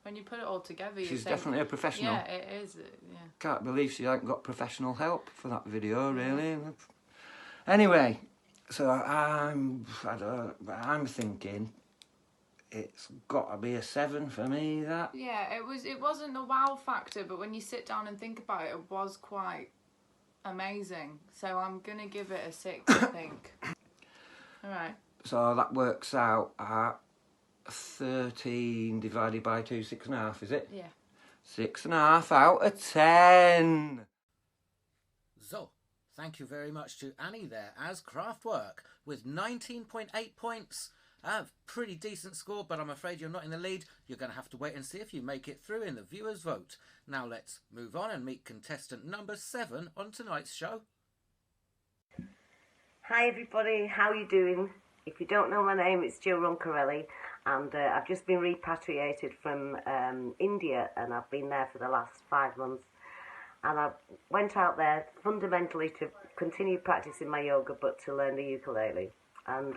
When you put it all together, you She's think, definitely a professional. Yeah, it is. Yeah. Can't believe she hasn't got professional help for that video, really. Anyway, so I'm thinking it's got to be a 7 for me, that. Yeah, it wasn't the wow factor, but when you sit down and think about it, it was quite amazing. So I'm gonna give it a 6, I think. All right. So that works out at 13 divided by 2, 6.5, is it? Yeah. 6.5 out of 10. So, thank you very much to Annie there as Kraftwerk with 19.8 points. A pretty decent score, but I'm afraid you're not in the lead. You're going to have to wait and see if you make it through in the viewers' vote. Now let's move on and meet contestant number 7 on tonight's show. Hi everybody, how are you doing? If you don't know my name, it's Jill Roncarelli, and I've just been repatriated from India, and I've been there for the last 5 months. And I went out there fundamentally to continue practicing my yoga, but to learn the ukulele. And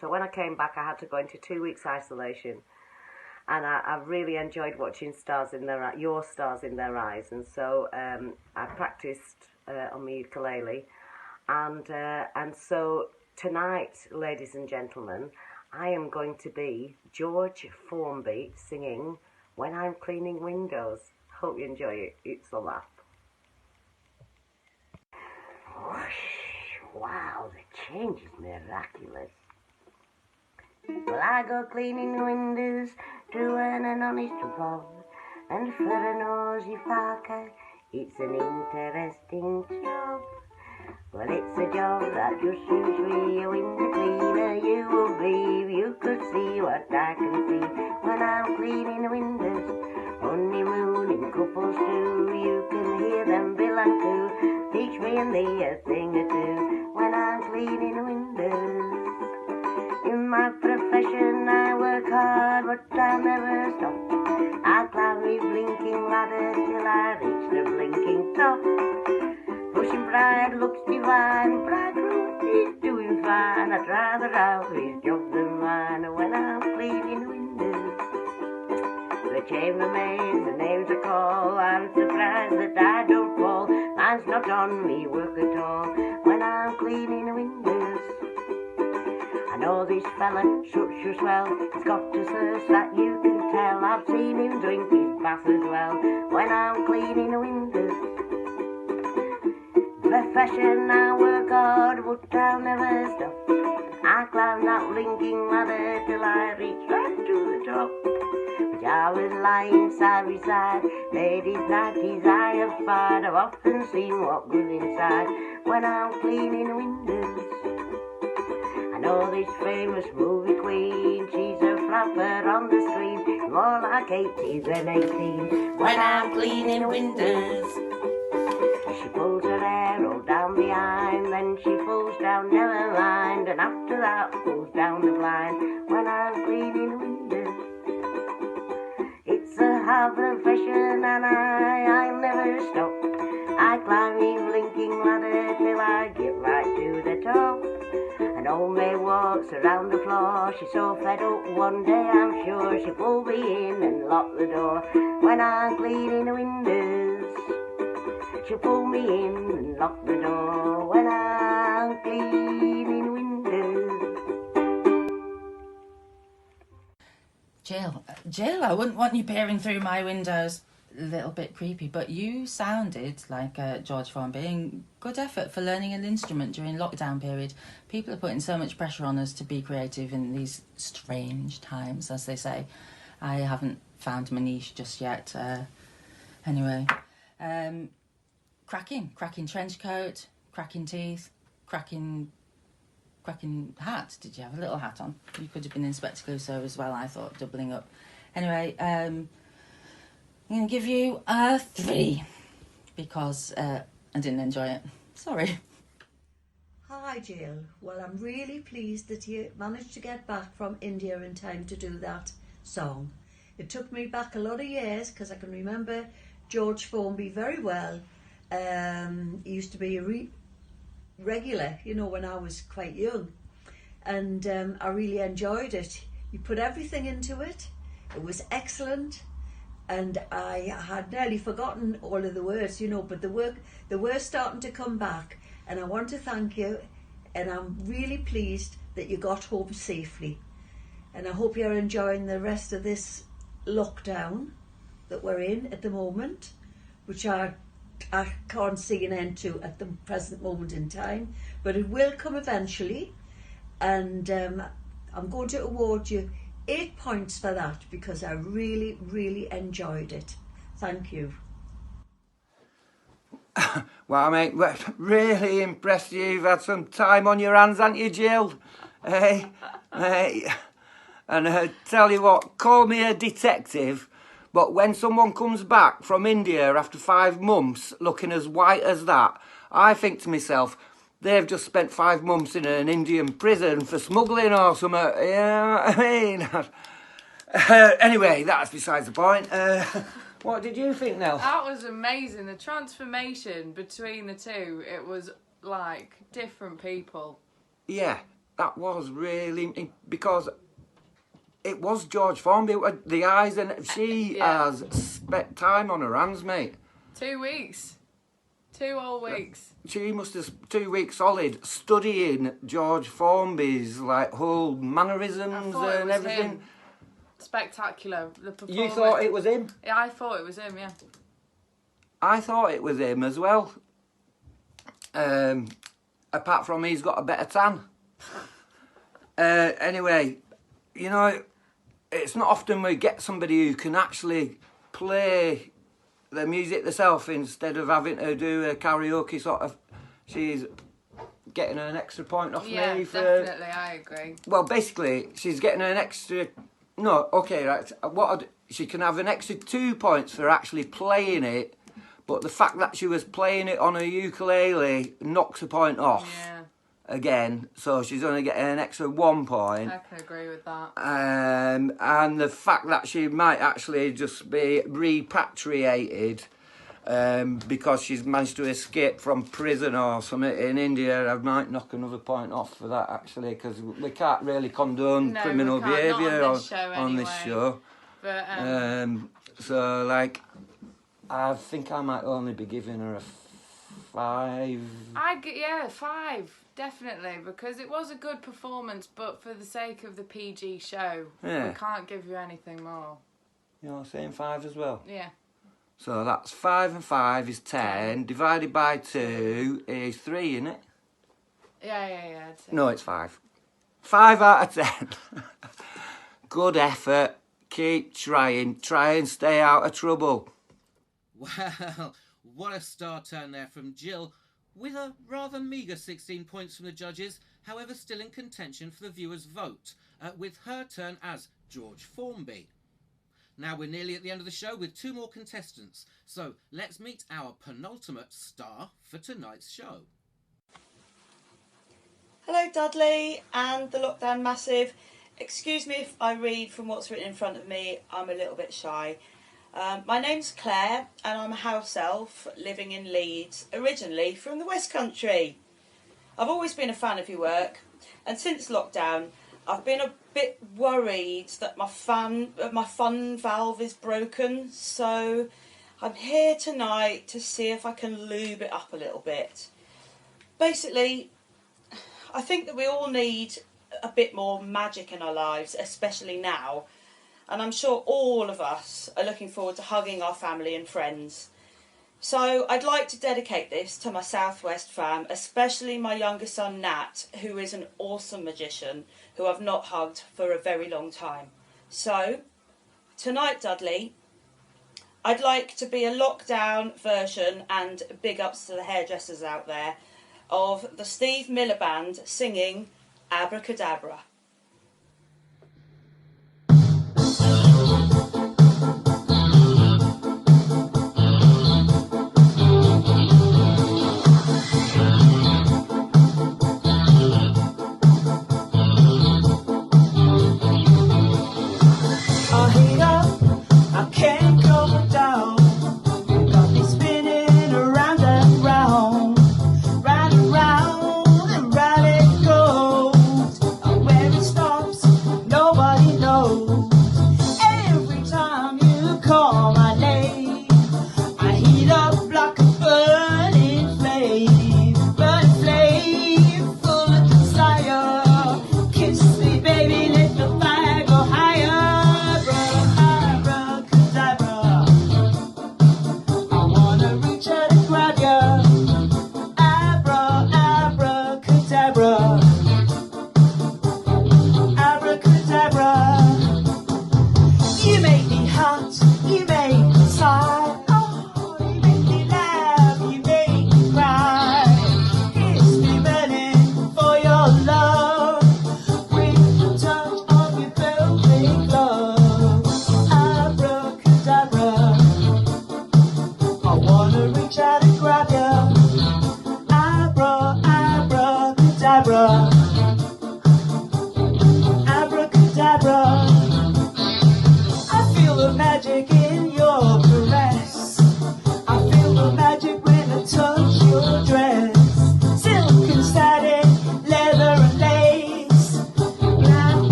so when I came back, I had to go into 2 weeks isolation. And I really enjoyed watching your stars in their eyes. And so I practiced on the ukulele. And so tonight, ladies and gentlemen, I am going to be George Formby singing When I'm Cleaning Windows. Hope you enjoy it. It's a laugh. Whoosh, wow, the change is miraculous. Well, I go cleaning windows to earn an honest rob, and for an Aussie Parker, it's an interesting job. Well, it's a job that just usually a window cleaner. You will believe you could see what I can see when I'm cleaning windows. Honeymooning couples too, you can hear them bill and coo. Teach me and thee a thing or two when profession, I work hard, but I'll never stop. I climb the blinking ladder till I reach the blinking top. Pushing pride looks divine, bridegroom is doing fine. I'd rather have his job than mine when I'm cleaning windows. The chambermaids, the names I call, I'm surprised that I don't fall. Mine's not on me work at all when I'm cleaning windows. I know this fella, such a swell, he's got a thirst that you can tell. I've seen him drink his bath as well when I'm cleaning windows. Profession, I work hard, but I'll never stop. I climb that blinking ladder till I reach right to the top. Pajamas lying side by side, ladies' nighties I have spied. I've often seen what goes inside when I'm cleaning windows. I know this famous movie queen, she's a flapper on the screen, more like 80s than 18 when I'm cleaning windows. She pulls her hair all down behind, then she pulls down, never mind, and after that pulls down the blind when I'm cleaning windows. It's a hard profession and I'll never stop. I climb the blinking ladder till I get right to the top. An old maid walks around the floor, she's so fed up one day I'm sure she'll pull me in and lock the door when I'm cleaning the windows. She'll pull me in and lock the door when I'm cleaning windows. Jill, I wouldn't want you peering through my windows. A little bit creepy, but you sounded like George Formby, and good effort for learning an instrument during lockdown period. People are putting so much pressure on us to be creative in these strange times, as they say. I haven't found my niche just yet. Anyway, cracking trench coat, cracking teeth, cracking hat. Did you have a little hat on? You could have been Inspector Clouseau as well, I thought, doubling up. Anyway, I'm going to give you a 3 because I didn't enjoy it. Sorry. Hi Jill. Well, I'm really pleased that you managed to get back from India in time to do that song. It took me back a lot of years because I can remember George Formby very well. He used to be a regular, you know, when I was quite young. And I really enjoyed it. You put everything into it. It was excellent. And I had nearly forgotten all of the words, you know, but they were starting to come back. And I want to thank you, and I'm really pleased that you got home safely. And I hope you're enjoying the rest of this lockdown that we're in at the moment, which I can't see an end to at the present moment in time, but it will come eventually. And I'm going to award you 8 points for that because I really, really enjoyed it. Thank you. Well, mate, really impressed you've had some time on your hands, haven't you, Jill? Hey, mate. And tell you what, call me a detective, but when someone comes back from India after 5 months looking as white as that, I think to myself, they've just spent 5 months in an Indian prison for smuggling or something. Yeah, I mean. Anyway, that's besides the point. What did you think, Nell? That was amazing. The transformation between the two, it was like different people. Yeah, that was really, because it was George Formby, the eyes, and she has spent time on her hands, mate. 2 weeks. 2 whole weeks. She must have 2 weeks solid studying George Formby's like whole mannerisms and everything. Him. Spectacular. The performance. You thought it was him? Yeah, I thought it was him, yeah. I thought it was him as well. Apart from he's got a better tan. Anyway, you know, it's not often we get somebody who can actually play the music themselves instead of having to do a karaoke sort of. She's getting an extra point off me for. Yeah, definitely, I agree. Well, basically, she's getting an extra. No, okay, right. She can have an extra 2 points for actually playing it, but the fact that she was playing it on a ukulele knocks a point off. again, so she's only getting an extra 1 point. I can agree with that. And the fact that she might actually just be repatriated because she's managed to escape from prison or something in India, I might knock another point off for that, actually, because we can't really condone criminal behaviour on this show. But, so, like, I think I might only be giving her a 5. Yeah, 5, definitely, because it was a good performance, but for the sake of the PG show, we can't give you anything more. You're saying 5 as well? Yeah. So that's 5 and 5 is 10, divided by 2 is 3, isn't it? Yeah, I'd say. No, it's 5. 5 out of 10. Good effort. Keep trying. Try and stay out of trouble. Well, what a star turn there from Jill, with a rather meagre 16 points from the judges, however still in contention for the viewers' vote, with her turn as George Formby. Now we're nearly at the end of the show with 2 more contestants, so let's meet our penultimate star for tonight's show. Hello Dudley and the Lockdown Massive. Excuse me if I read from what's written in front of me, I'm a little bit shy. My name's Claire and I'm a house elf living in Leeds, originally from the West Country. I've always been a fan of your work, and since lockdown I've been a bit worried that my fun valve is broken, so I'm here tonight to see if I can lube it up a little bit. Basically, I think that we all need a bit more magic in our lives, especially now, and I'm sure all of us are looking forward to hugging our family and friends. So I'd like to dedicate this to my Southwest fam, especially my younger son Nat, who is an awesome magician who I've not hugged for a very long time. So, tonight Dudley, I'd like to be a lockdown version, and big ups to the hairdressers out there, of the Steve Miller Band singing Abracadabra.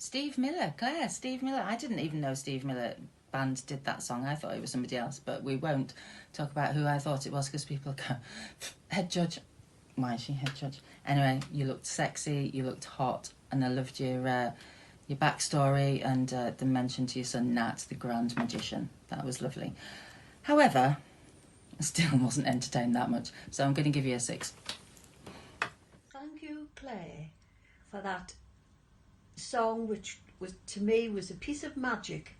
Steve Miller, Claire, Steve Miller. I didn't even know Steve Miller Band did that song. I thought it was somebody else, but we won't talk about who I thought it was because people go, head judge. Why is she head judge? Anyway, you looked sexy, you looked hot, and I loved your backstory and the mention to your son Nat, the Grand Magician. That was lovely. However, I still wasn't entertained that much, so I'm going to give you a 6. Thank you, Claire, for that song, which was to me was a piece of magic.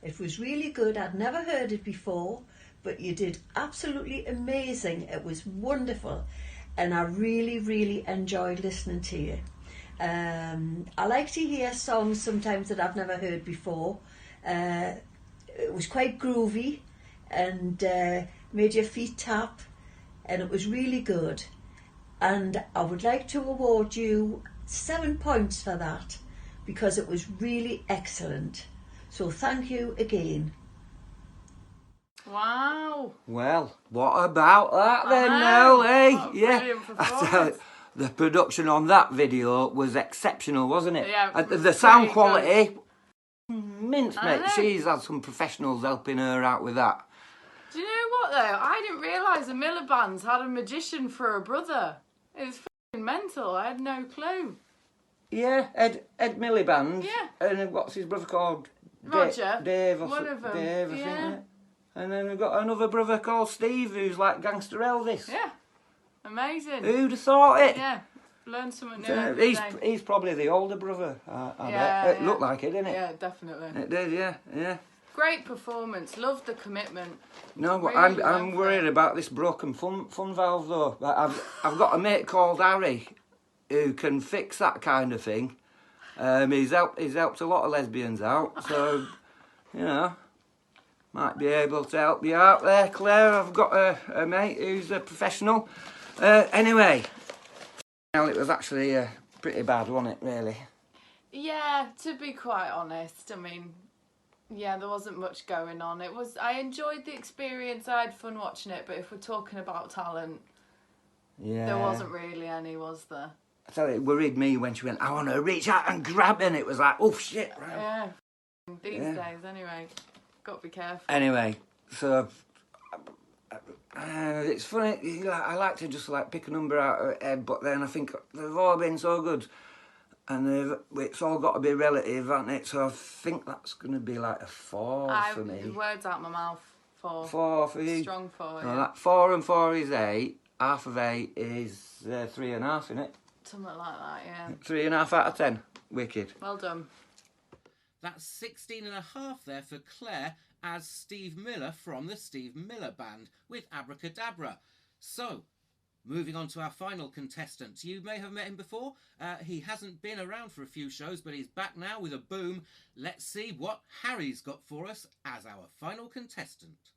It was really good. I'd never heard it before, but you did absolutely amazing. It was wonderful, and I really, really enjoyed listening to you. I like to hear songs sometimes that I've never heard before. It was quite groovy and made your feet tap, and it was really good. And I would like to award you 7 points for that, because it was really excellent. So thank you again. Wow. Well, what about that then, I Nell, know. eh? What a Yeah. brilliant I tell performance. you, the production on that video was exceptional, wasn't it? Yeah, it was the sound pretty quality, mince, I mate. know. She's had some professionals helping her out with that. Do you know what though? I didn't realise the Miller Bands had a magician for a brother. It was f***ing mental. I had no clue. Yeah, Ed Miliband. Yeah. And what's his brother called? Roger. Dave or One so- of them. Dave, I think. Yeah. Yeah. And then we've got another brother called Steve, who's like Gangster Elvis. Yeah. Amazing. Who'd have thought it? Yeah. Learn something new So every day. he's probably the older brother. I Yeah, bet. It yeah. looked like it, didn't it? Yeah, definitely. It did, yeah. Great performance. Loved the commitment. No, but Really I'm went worried about this broken fun valve though. I've got a mate called Harry who can fix that kind of thing. He's helped a lot of lesbians out, so you know, might be able to help you out there, Claire. I've got a mate who's a professional. Anyway, well, it was actually pretty bad, wasn't it? Really. Yeah, to be quite honest, I mean, yeah, there wasn't much going on. I enjoyed the experience. I had fun watching it, but if we're talking about talent, Yeah. there wasn't really any, was there? I tell you, it worried me when she went, I want to reach out and grab it, and it was like, oh shit. Right. Yeah. These Yeah. days, anyway. Got to be careful. Anyway, so it's funny. I like to just like pick a number out of head, but then I think they've all been so good, and it's all got to be relative, hasn't it? So I think that's going to be like a 4 for me. Words out my mouth. 4. 4 for you. Strong 4. No, Yeah. that 4 and 4 is 8. Half of 8 is 3.5, isn't it? Something like that. Yeah. 3.5 out of 10. Wicked. Well done. That's 16.5 there for Claire as Steve Miller from the Steve Miller Band with Abracadabra. So, moving on to our final contestant. You may have met him before. He hasn't been around for a few shows, but he's back now with a boom. Let's see what Harry's got for us as our final contestant.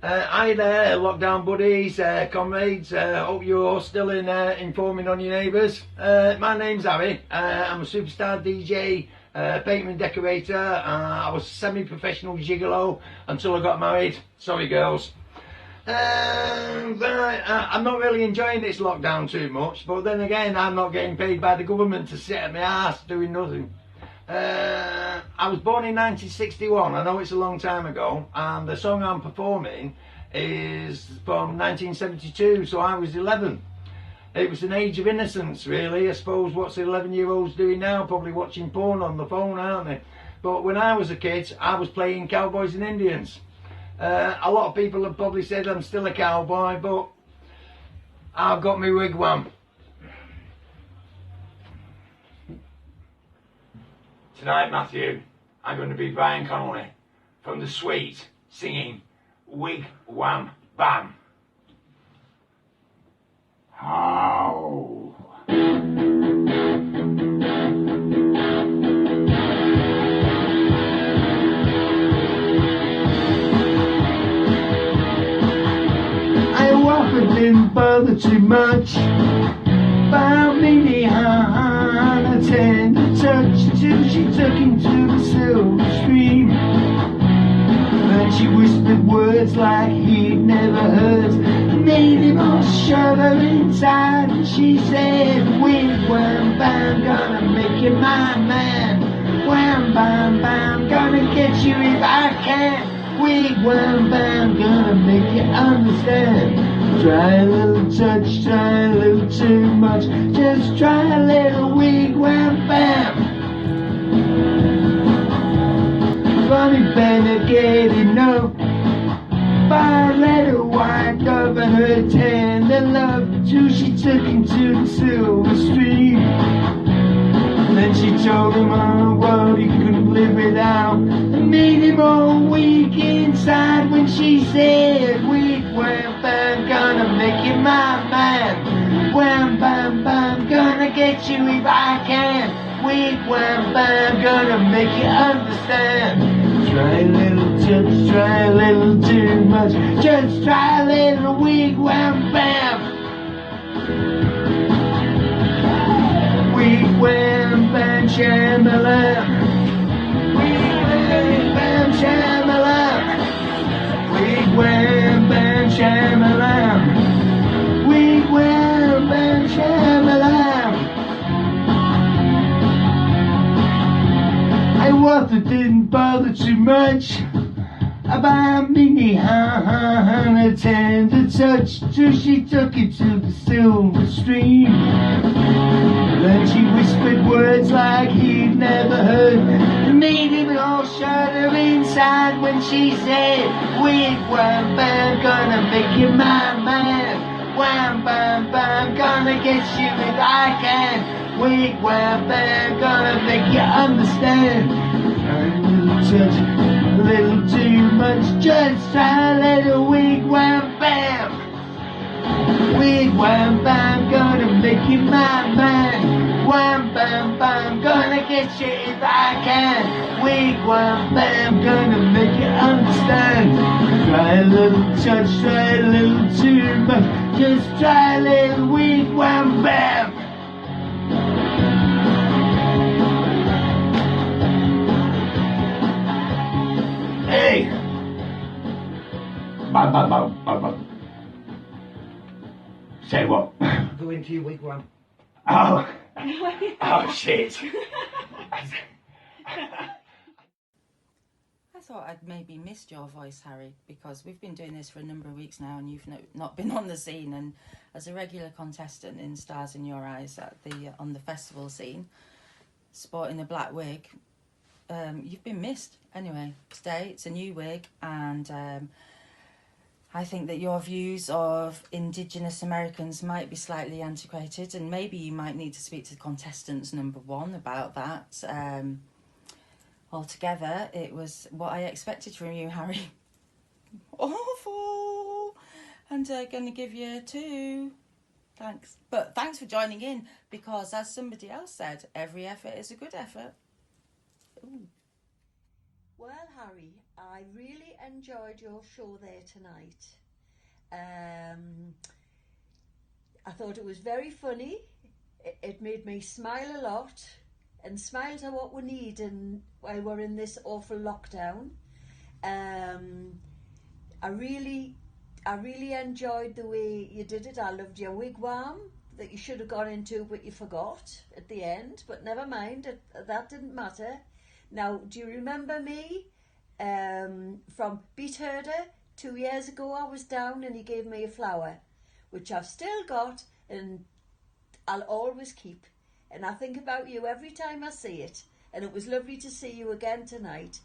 Hi there, lockdown buddies, comrades. Hope you're all still informing on your neighbours. My name's Harry. I'm a superstar DJ, painter decorator. I was semi-professional gigolo until I got married. Sorry, girls. I'm not really enjoying this lockdown too much, but then again, I'm not getting paid by the government to sit at my arse doing nothing. I was born in 1961, I know it's a long time ago, and the song I'm performing is from 1972, so I was 11. It was an age of innocence, really. I suppose what's 11-year-olds doing now? Probably watching porn on the phone, aren't they? But when I was a kid, I was playing cowboys and Indians. A lot of people have probably said I'm still a cowboy, but I've got my wigwam. Tonight, Matthew, I'm going to be Brian Connolly from The Sweet singing Wig Wham Bam. How? I often didn't bother too much about me behind a tender touch until she took him to the silver stream. And she whispered words like he'd never heard, made him all shudder inside. And she said, wig wham bam, gonna make you my man. Wham bam bam, gonna get you if I can. Wig wham bam, gonna make you understand. Try a little touch, try a little too much. Just try a little wig wham bam. Funny better get enough. Buy a letter wind up in her tender love till she took him to the silver stream. Then she told him on what he couldn't live without, and made him all weak inside when she said, "Wig wham bam, gonna make you my man. Wham bam bam, gonna get you if I can. Wig wham bam, gonna make you understand. Try a little touch, try a little too much. Just try a little wig wham bam. Wig wham bam shamalam. Wig wham bam shamalam. Wig wham bam shamalam. Wig wham bam shamalam. And Walter didn't bother too much about me, and a tender touch till she took it to the silver stream. Then she whispered words like he'd never heard, and made him all shudder inside when she said, "Wig wham bam, gonna make you my man. Wham bam bam, gonna get you if I can. Wig wham bam, gonna make you understand. Try a little touch, a little too much. Just try a little wig wham bam. Wig wham bam, gonna make you my man. Wham bam bam, gonna get you if I can. Wig wham bam, gonna make you understand. Try a little touch, try a little too much. Just try a little wig wham bam. Hey! Bam bam bam bam bam. Say what? Go into your wigwam. Oh. Oh shit. I thought I'd maybe missed your voice, Harry, because we've been doing this for a number of weeks now and you've not been on the scene, and as a regular contestant in Stars in Your Eyes at on the festival scene, sporting a black wig, you've been missed. Anyway, today it's a new wig, and I think that your views of Indigenous Americans might be slightly antiquated, and maybe you might need to speak to contestants number one about that. Altogether, it was what I expected from you, Harry. Awful! And going to give you 2. Thanks. But thanks for joining in, because as somebody else said, every effort is a good effort. Ooh. Well, Harry, I really enjoyed your show there tonight. I thought it was very funny. It made me smile a lot, and smiles are what we need while we're in this awful lockdown. I really enjoyed the way you did it. I loved your wigwam that you should have gone into, but you forgot at the end. But never mind, that didn't matter. Now, do you remember me from Beat Herder? 2 years ago I was down and he gave me a flower, which I've still got and I'll always keep. And I think about you every time I see it. And it was lovely to see you again tonight.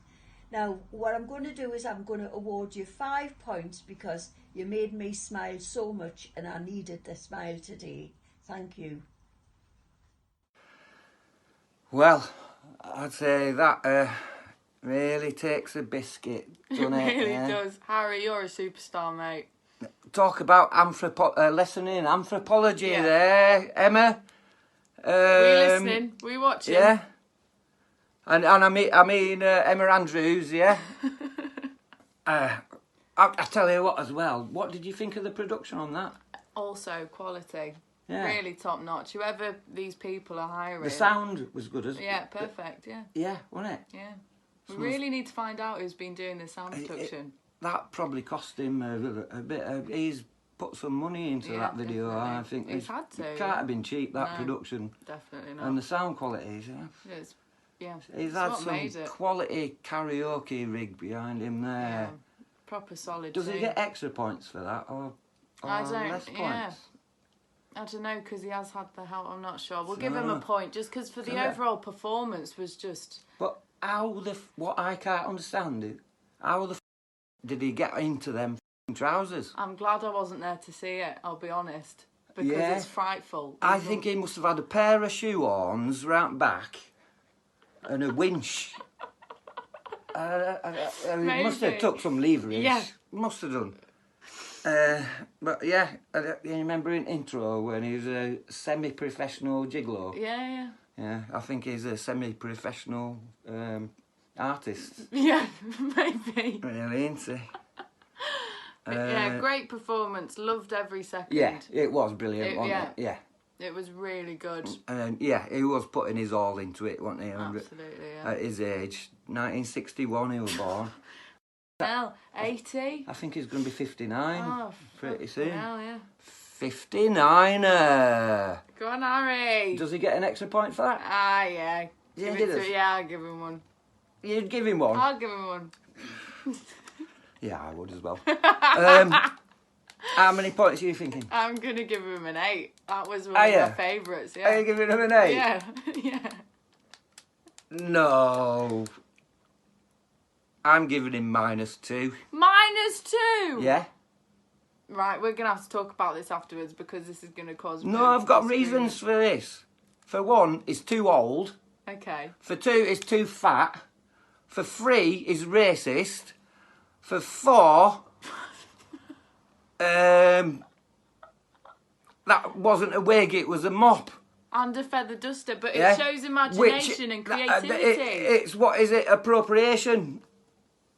Now, what I'm going to do is I'm going to award you 5 points because you made me smile so much and I needed the smile today. Thank you. Well, I'd say that really takes a biscuit, doesn't it? It really does. Harry, you're a superstar, mate. Talk about lesson in anthropology there, Emma. We listening, we watching. Yeah. And I mean Emma Andrews, yeah. I tell you what as well. What did you think of the production on that? Also quality. Yeah. Really top notch. Whoever these people are hiring. The sound was good as well. Yeah, perfect, yeah. Yeah, wasn't it? Yeah. We really need to find out who's been doing the sound production. That probably cost him a bit. He's put some money into that video. Definitely. I think He's had to. it can't have been cheap, that No, production. Definitely not. And the sound qualities, It's, yeah. He's it's had what some made it. quality karaoke rig behind him there. Yeah. Proper solid. Does he too. get extra points for that, or I don't. less points? Yeah. I don't know, because he has had the help. I'm not sure. We'll give him No. a point just because for the Yeah. overall performance was just. But what I can't understand is how the did he get into them trousers? I'm glad I wasn't there to see it. I'll be honest, because Yeah. it's frightful. I think he must have had a pair of shoe horns round back and a winch. He must have Maybe. took some leverage. Yeah. Must have done. But yeah, you remember in intro when he was a semi-professional gigolo? Yeah. Yeah, I think he's a semi-professional artist. Yeah, maybe. Really, isn't he? But yeah, great performance. Loved every second. Yeah, it was brilliant, wasn't yeah. it? Yeah. It was really good. And yeah, he was putting his all into it, wasn't he? Absolutely, yeah. At his age, 1961 he was born. Well, 80. I think he's going to be 59 Oh, pretty soon. Hell, yeah. 59er. Go on, Harry. Does he get an extra point for that? Ah, yeah. Yeah, Give he it to, does. yeah, I'll give him one. You'd give him one? I'll give him one. Yeah, I would as well. How many points are you thinking? I'm going to give him an 8. That was one Are of ya? my favourites, yeah. Are you giving him an 8? Yeah, yeah. No. I'm giving him -2. -2? Yeah? Right, we're going to have to talk about this afterwards because this is going to cause... No, I've got reasons for this. For 1, he's too old. Okay. For 2, he's too fat. For 3, he's racist. For 4, that wasn't a wig, it was a mop. And a feather duster, but Yeah? it shows imagination and creativity. It's what is it? Appropriation.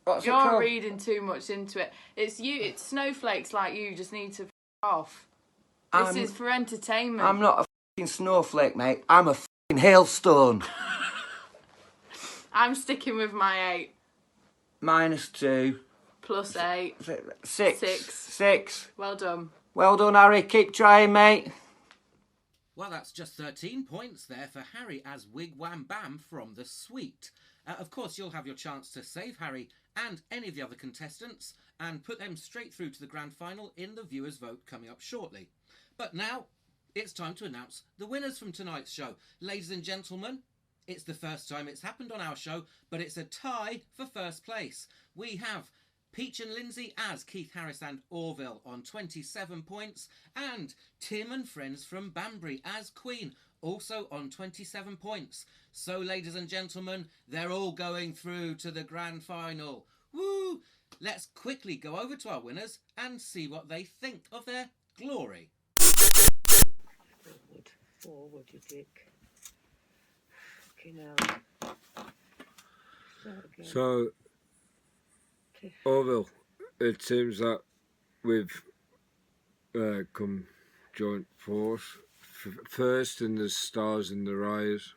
What's it You're called? reading too much into it. It's snowflakes like you just need to f off. This I'm- is for entertainment. I'm not a fucking snowflake, mate. I'm a fucking hailstone. I'm sticking with my 8 -2. plus 8. 6. 6. Well done. Well done, Harry. Keep trying, mate. Well, that's just 13 points there for Harry as Wig Wham Bam from The Sweet. Of course, you'll have your chance to save Harry and any of the other contestants and put them straight through to the grand final in the viewers' vote coming up shortly. But now, it's time to announce the winners from tonight's show. Ladies and gentlemen, it's the first time it's happened on our show, but it's a tie for first place. We have Peach and Lindsay as Keith Harris and Orville on 27 points, and Tim and Friends from Banbury as Queen, also on 27 points. So, ladies and gentlemen, they're all going through to the grand final. Woo! Let's quickly go over to our winners and see what they think of their glory. Forward, you dick. Fucking hell. So, Orville, it seems that we've come joint force. First in the Stars in the Rise.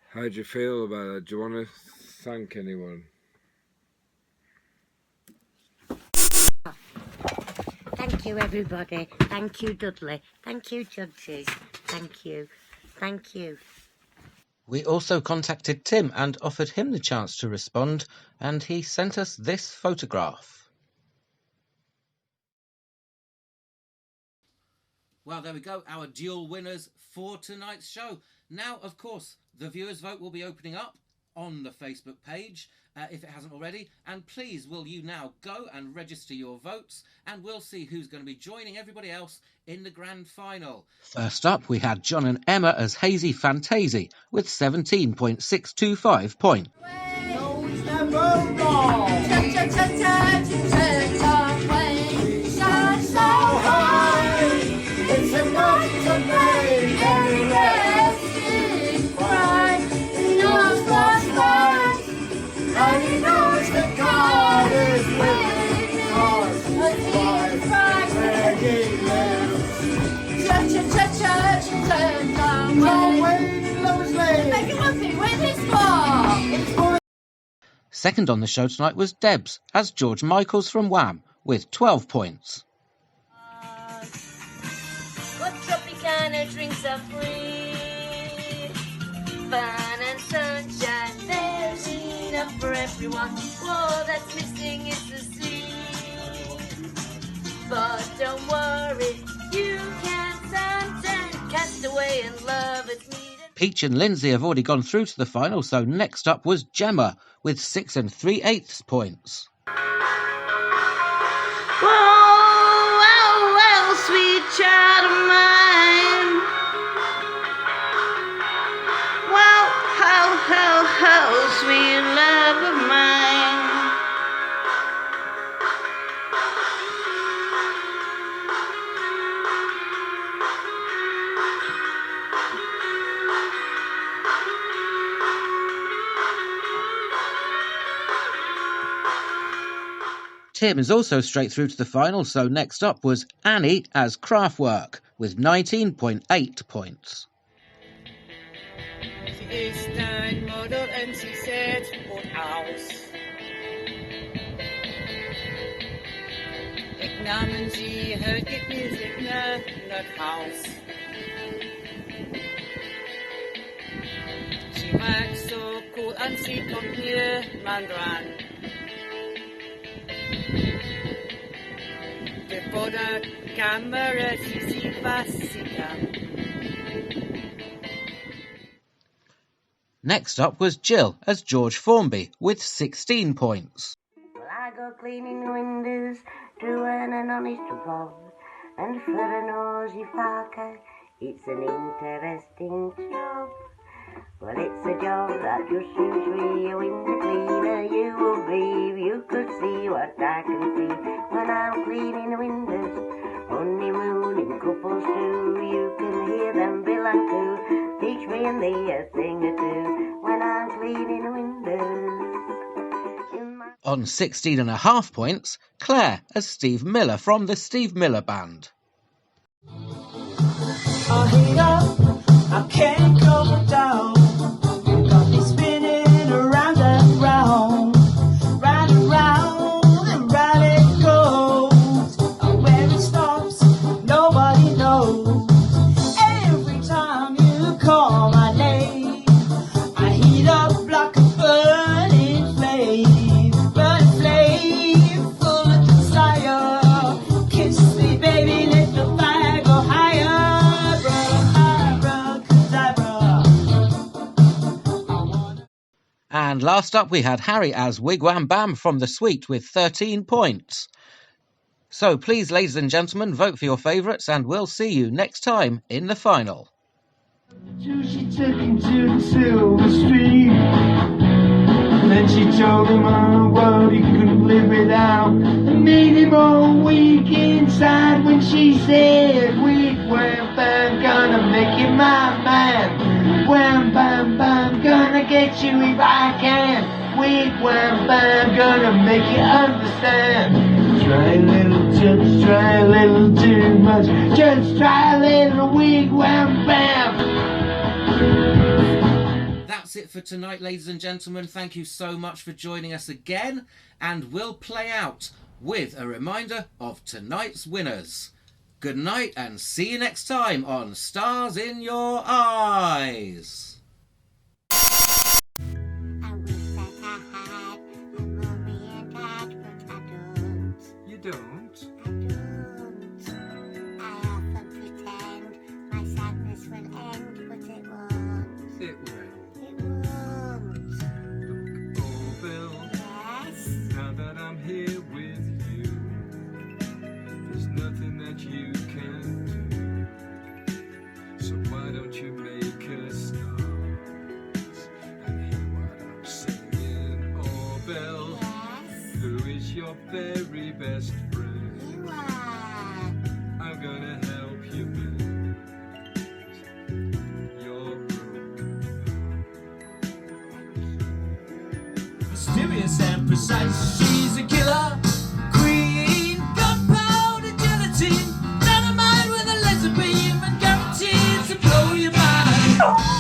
How do you feel about it? Do you want to thank anyone? Thank you, everybody. Thank you, Dudley. Thank you, judges. Thank you. Thank you. We also contacted Tim and offered him the chance to respond, and he sent us this photograph. Well, there we go, our dual winners for tonight's show. Now, of course, the viewers' vote will be opening up on the Facebook page, if it hasn't already. And please, will you now go and register your votes, and we'll see who's going to be joining everybody else in the grand final. First up, we had John and Emma as Hazy Fantasy with 17.625 points. It's enough to make any resting cry. He knows what's right, and he knows that God is with us. He's right where he lives. John Wayne loves me. Make him happy with his ball. Second on the show tonight was Debs as George Michaels from Wham with 12 points. What Tropicana drinks are free. Fun and sunshine, there's enough for everyone. All that's missing is the sea. But don't worry, you can suntan, cast away and love it's needed. Peach and Lindsay have already gone through to the final, so next up was Gemma with 6 3/8 points. Whoa, well, well, sweet child of mine. Well, ho, ho, ho, sweet love of mine. Tim is also straight through to the final, so next up was Annie as Kraftwerk with 19.8 points. Sie ist ein Model und sie sieht gut aus. Ich nahm sie, hört die Musik nach Haus. Sie mag so cool und sie kommt mir mal dran. Vor der Kamera, sie sieht, was sie kann. Next up was Jill as George Formby with 16 points. Well, I go cleaning windows to earn an honest job, and for a nosy Parker, it's an interesting job. Well, it's a job that just suits me, a window cleaner. You will believe you could see what I can see when I'm cleaning windows. Honeymooning couples too, you can hear them bill and coo. Teach me and thee a thing or two when I'm cleaning windows. On 16.5 points, Claire as Steve Miller from the Steve Miller Band. I hate up, I can't go down. Got me spinning around and round, round and round and round it goes. Where it stops, nobody knows. Every time you call my name, I heat up like a burning flame, full of desire. Kiss me, baby, let the fire go higher. And last up we had Harry as Wigwam Bam from The Sweet with 13 points. So please, ladies and gentlemen, vote for your favourites and we'll see you next time in the final. She took him to the silver stream. Then she told him on a world he couldn't live without, and made him all weak inside when she said, wham bam, gonna make you my man. Wham bam bam, gonna get you if I can. Wham bam, gonna make you understand. Try a little touch, try a little too much. Just try a little wham bam. That's it for tonight, ladies and gentlemen. Thank you so much for joining us again, and we'll play out with a reminder of tonight's winners. Good night and see you next time on Stars in Your Eyes. You don't? I often pretend my sadness will end, but it won't. It will. It won't. Oh, Bill. Yes? Now that I'm here with you, there's nothing that you can do. So why don't you make a start and hear what I'm saying? Oh, Bill. Yes? Who is your very best friend? You are. I'm gonna help you mend your broken heart. Mysterious and precise, she's a killer queen. Gunpowder, gelatine, dynamite with a laser beam, and guaranteed to blow your mind.